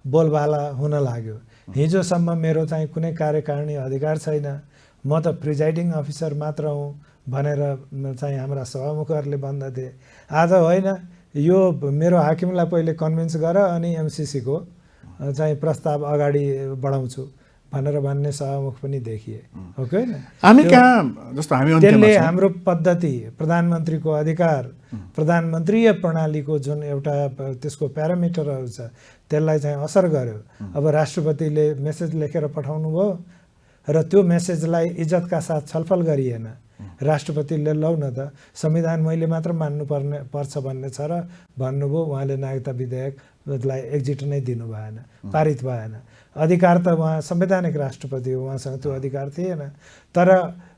बोलबाला हुन लाग्यो। हिजोसम्म मेरो चाहिँ कुनै कार्यकारिणी अधिकार छैन, म त प्रिजाइडिङ अफिसर मात्र हुँ भनेर चाहिँ हाम्रा सभामुखहरूले भन्दथे। आज होइन, यो मेरो हाकिमलाई पहिले कन्भिन्स गर अनि एमसिसीको चाहिँ प्रस्ताव अगाडि बढाउँछु भनेर भन्ने सभामुख पनि देखिए, हो कि होइन? हामी कहाँ जस्तो हामी त्यसले हाम्रो पद्धति, प्रधानमन्त्रीको अधिकार, प्रधानमन्त्रीय प्रणालीको जुन एउटा त्यसको प्यारामिटरहरू छ त्यसलाई चाहिँ असर गर्यो। अब राष्ट्रपतिले मेसेज लेखेर पठाउनु भयो र त्यो मेसेजलाई इज्जतका साथ छलफल गरिएन। राष्ट्रपतिले लौ न त संविधान मैले मात्र पर्छ भन्ने छ र भन्नुभयो, उहाँले नागरिकता विधेयकलाई एक्जिट नै दिनु भएन, पारित भएन। अधिकार त उहाँ संवैधानिक राष्ट्रपति हो, उहाँसँग त्यो अधिकार थिएन। तर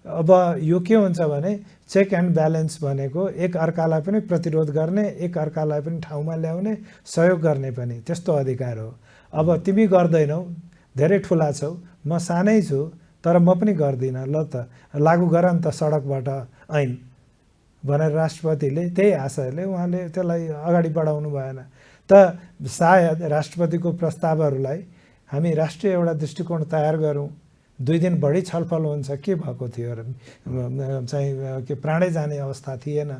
अब यो के हुन्छ भने चेक एन्ड ब्यालेन्स भनेको एक अर्कालाई पनि प्रतिरोध गर्ने, एक अर्कालाई पनि ठाउँमा ल्याउने, सहयोग गर्ने पनि त्यस्तो अधिकार हो। अब तिमी गर्दैनौ, धेरै ठुला छौ, म सानै छु तर म पनि गर्दिनँ, ल त लागू गर नि त सडकबाट ऐन भनेर राष्ट्रपतिले त्यही आशयले उहाँले त्यसलाई अगाडि बढाउनु भएन। त सायद राष्ट्रपतिको प्रस्तावहरूलाई हामी राष्ट्रिय एउटा दृष्टिकोण तयार गरौँ, 2 दिन बढी छलफल हुन्छ, के भएको थियो र चाहिँ के प्राणै जाने अवस्था थिएन।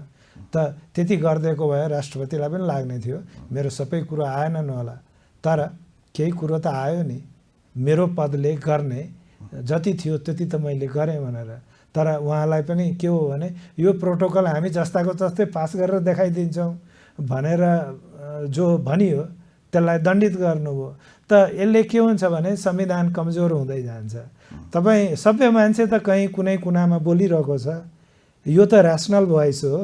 त त्यति गरिदिएको भए राष्ट्रपतिलाई पनि लाग्ने थियो मेरो सबै कुरो आएनन् होला, तर केही कुरो त आयो नि, मेरो पदले गर्ने जति थियो त्यति त मैले गरेँ भनेर। तर उहाँलाई पनि के हो भने यो प्रोटोकल हामी जस्ताको जस्तै पास गरेर देखाइदिन्छौँ भनेर जो भनियो त्यसलाई दण्डित गर्नुभयो। त यसले के हुन्छ भने संविधान कमजोर हुँदै जान्छ। तपाईँ सबै मान्छे त कहीँ कुनै कुनामा बोलिरहेको छ, यो त ऱ्यासनल भोइस हो,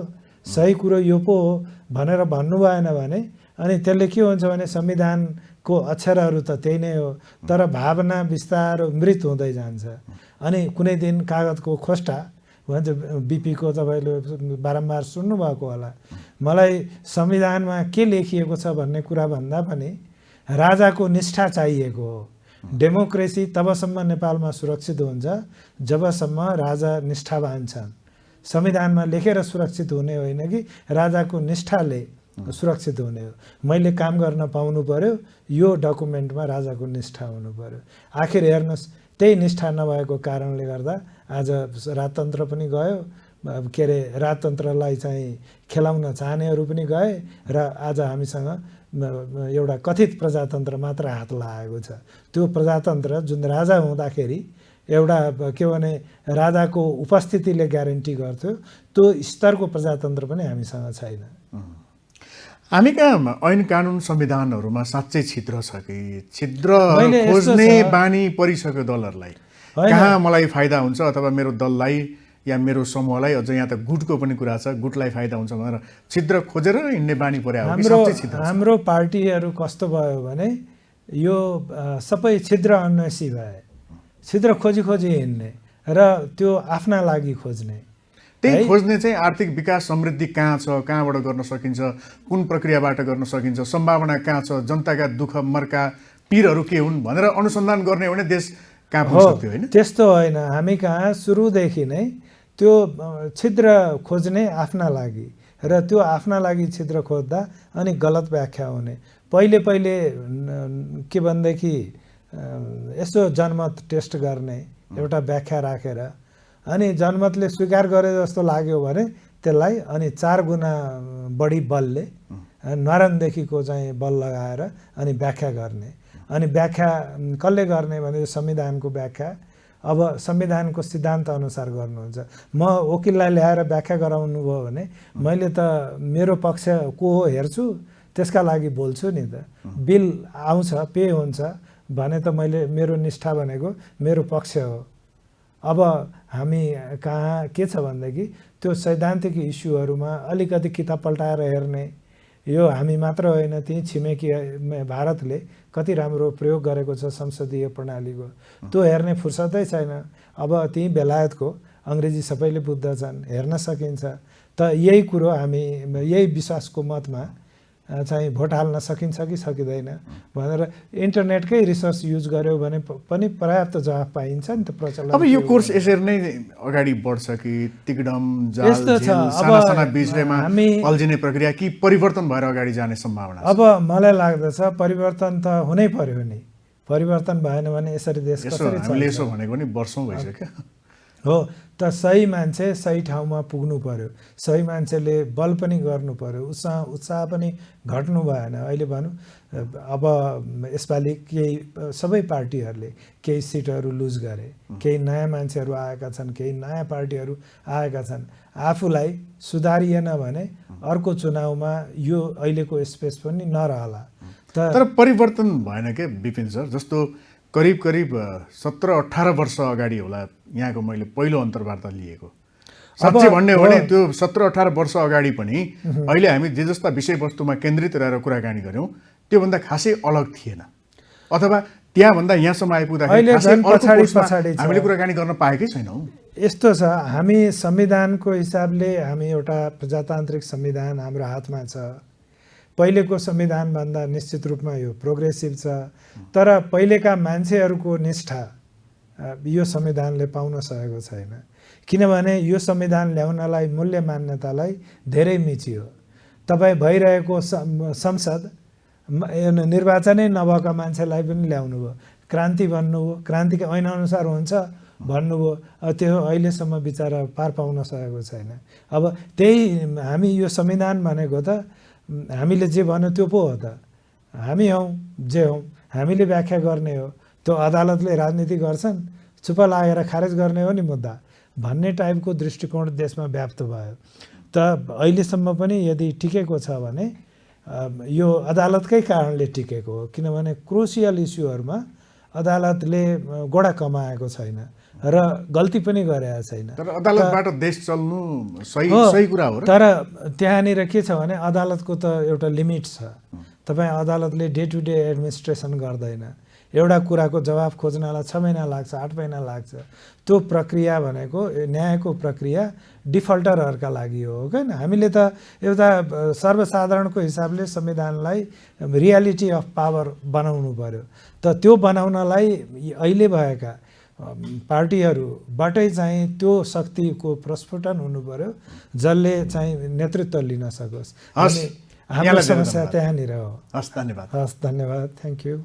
सही कुरो यो पो हो भनेर भन्नु भएन भने अनि त्यसले के हुन्छ भने संविधानको अक्षरहरू त त्यही नै हो, तर भावना बिस्तारो मृत हुँदै जान्छ। अनि कुनै दिन कागजको खोस्टा भन्छ, बिपीको तपाईँले बारम्बार सुन्नुभएको होला, मलाई संविधानमा के लेखिएको छ भन्ने कुरा भन्दा पनि राजाको निष्ठा चाहिएको हो। डेमोक्रेसी तबसम्म नेपालमा सुरक्षित हुन्छ जबसम्म राजा निष्ठावान छन्। संविधानमा लेखेर सुरक्षित हुने होइन कि राजाको निष्ठाले सुरक्षित हुने हो। मैले काम गर्न पाउनु पर्यो, यो डकुमेन्टमा राजाको निष्ठा हुनु पर्यो। आखिर हेर्नुहोस्, त्यही निष्ठा नभएको कारणले गर्दा आज राजतन्त्र पनि गयो, के अरे राजतन्त्रलाई चाहिँ खेलाउन चाहनेहरू पनि गए र आज हामीसँग एउटा कथित प्रजातन्त्र मात्र हात लागेको छ। त्यो प्रजातन्त्र जुन राजा हुँदाखेरि एउटा के भने राजाको उपस्थितिले ग्यारेन्टी गर्थ्यो, त्यो स्तरको प्रजातन्त्र पनि हामीसँग छैन। हामी कहाँ ऐन कानुन संविधानहरूमा साँच्चै छिद्र छ कि छिद्र खोज्ने बानी परिसक्यो दलहरूलाई? कहाँ मलाई फाइदा हुन्छ अथवा मेरो दललाई या मेरो समूहलाई, अझ यहाँ त गुटको पनि कुरा छ, गुटलाई फाइदा हुन्छ भनेर छिद्र खोजेर हिँड्ने बानी पर्या हो कि साँच्चै छिद्र? हाम्रो पार्टीहरू कस्तो भयो भने यो सबै छिद्र अन्वेषी भए, छिद्र खोजी खोजी हिँड्ने र त्यो आफ्ना लागि खोज्ने। त्यही खोज्ने चाहिँ आर्थिक विकास समृद्धि कहाँ छ, कहाँबाट गर्न सकिन्छ, कुन प्रक्रियाबाट गर्न सकिन्छ, सम्भावना कहाँ छ, जनताका दुःख मर्का पीरहरू के हुन् भनेर अनुसन्धान गर्ने हो भने देश कहाँ पुग्छ होइन? त्यस्तो होइन। हामी कहाँ सुरुदेखि नै त्यो छिद्र खोज्ने आफ्ना लागि र त्यो आफ्ना लागि छिद्र खोज्दा अनि गलत व्याख्या हुने। पहिले के भनेदेखि यसो जनमत टेस्ट गर्ने एउटा व्याख्या राखेर अनि जनमतले स्वीकार गरे जस्तो लाग्यो भने त्यसलाई अनि 4 गुणा बढी बलले नरमदेखिको चाहिँ बल लगाएर अनि व्याख्या गर्ने। अनि व्याख्या कसले गर्ने भने संविधानको व्याख्या अब संविधानको सिद्धान्त अनुसार गर्नुहुन्छ। म वकिललाई ल्याएर व्याख्या गराउनु भयो भने मैले त मेरो पक्ष को हो हेर्छु, त्यसका लागि बोल्छु नि त। बिल आउँछ, पे हुन्छ भने त मैले मेरो निष्ठा भनेको मेरो पक्ष हो। अब हामी कहाँ के छ भनेदेखि त्यो सैद्धान्तिक इस्युहरूमा अलिकति किताब पल्टाएर हेर्ने, यो हामी मात्र होइन, त्यही छिमेकी भारतले कति राम्रो प्रयोग गरेको छ संसदीय प्रणालीको, त्यो हेर्ने फुर्सदै छैन। अब त्यही बेलायतको अङ्ग्रेजी सबैले बुझ्दछन्, हेर्न सकिन्छ। त यही कुरो हामी यही विश्वासको मतमा चाहिँ भोट हाल्न सकिन्छ कि सकिँदैन भनेर इन्टरनेटकै रिसोर्स युज गर्यो भने पनि पर्याप्त जवाफ पाइन्छ नि त प्रचलन। अब यो कोर्स यसरी नै अगाडि बढ्छ कि तिगडम जाल साना बिचमा अल्झिने प्रक्रिया कि परिवर्तन भएर अगाडि जाने सम्भावना छ? अब मलाई लाग्दछ परिवर्तन त हुनै पर्यो नि। परिवर्तन भएन भने यसरी देश कसरी चल्छ? हामीले यसो भनेको नि वर्षौं भइसक्यो हो। त सही मान्छे सही ठाउँमा पुग्नु पर्यो, सही मान्छेले बल पनि गर्नु पर्यो, उत्साह पनि घट्नु भएन। अहिले भनौँ अब यसपालि केही सबै पार्टीहरूले केही सिटहरू लुज गरे, केही नयाँ मान्छेहरू आएका छन्, केही नयाँ पार्टीहरू आएका छन्। आफूलाई सुधारिएन भने अर्को चुनावमा यो अहिलेको स्पेस पनि नरहला। तर परिवर्तन भएन के विपिन सर? जस्तो करिब 17-18 वर्ष अगाडि होला यहाँको मैले पहिलो अन्तर्वार्ता लिएको। साँच्चै भन्ने हो भने त्यो 17-18 वर्ष अगाडि पनि अहिले हामी जे जस्ता विषयवस्तुमा केन्द्रित रहेर कुराकानी गऱ्यौँ त्योभन्दा खासै अलग थिएन, अथवा त्यहाँभन्दा यहाँसम्म आइपुग्दाखेरि अहिले खासै झन् अर्को कोर्समा पछाडि छ। हामीले कुराकानी गर्न पाएकै छैनौँ। यस्तो छ, हामी संविधानको हिसाबले हामी एउटा प्रजातान्त्रिक संविधान हाम्रो हातमा छ। पहिलेको संविधानभन्दा निश्चित रूपमा यो प्रोग्रेसिभ छ, तर पहिलेका मान्छेहरूको निष्ठा यो संविधानले पाउन सकेको छैन। किनभने यो संविधान ल्याउनलाई मूल्य मान्यतालाई धेरै मिचियो। तपाईँ भइरहेको संसद निर्वाचनै नभएका मान्छेलाई पनि ल्याउनु भयो, क्रान्ति भन्नुभयो, क्रान्तिको ऐनअनुसार हुन्छ भन्नुभयो। त्यो अहिलेसम्म बिचरा पार पाउन सकेको छैन। अब त्यही हामी यो संविधान भनेको त हामीले जे भन्यो त्यो पो हो त। हामी हौँ जे हौँ, हामीले व्याख्या गर्ने हो। त्यो अदालतले राजनीति गर्छन्, चुप लागेर खारेज गर्ने हो नि मुद्दा भन्ने टाइपको दृष्टिकोण देशमा व्याप्त भयो। त अहिलेसम्म पनि यदि टिकेको छ भने यो अदालतकै कारणले टिकेको हो। किनभने क्रुसियल इस्युहरूमा अदालतले गोडा कमाएको छैन र गल्ती पनि गरेको छैन। तर अदालतबाट देश चल्नु सही कुरा हो र। तर त्यहाँनिर के छ भने अदालतको त एउटा लिमिट छ। तपाईँ अदालतले डे टु डे एडमिनिस्ट्रेसन गर्दैन। एउटा कुराको जवाफ खोज्नलाई 6 महिना लाग्छ, 8 महिना लाग्छ। त्यो प्रक्रिया भनेको न्यायको प्रक्रिया डिफल्टरहरूका लागि हो होइन। हामीले त एउटा सर्वसाधारणको हिसाबले संविधानलाई रियालिटी अफ पावर बनाउनु पर्यो। त त्यो बनाउनलाई अहिले भएका पार्टीहरूबाटै चाहिँ त्यो शक्तिको प्रस्फुटन हुनु पर्यो, जसले चाहिँ नेतृत्व लिन सकोस्। हाम्रो समस्या त्यहाँनिर हो। हस्, धन्यवाद। हस्, धन्यवाद। Thank you.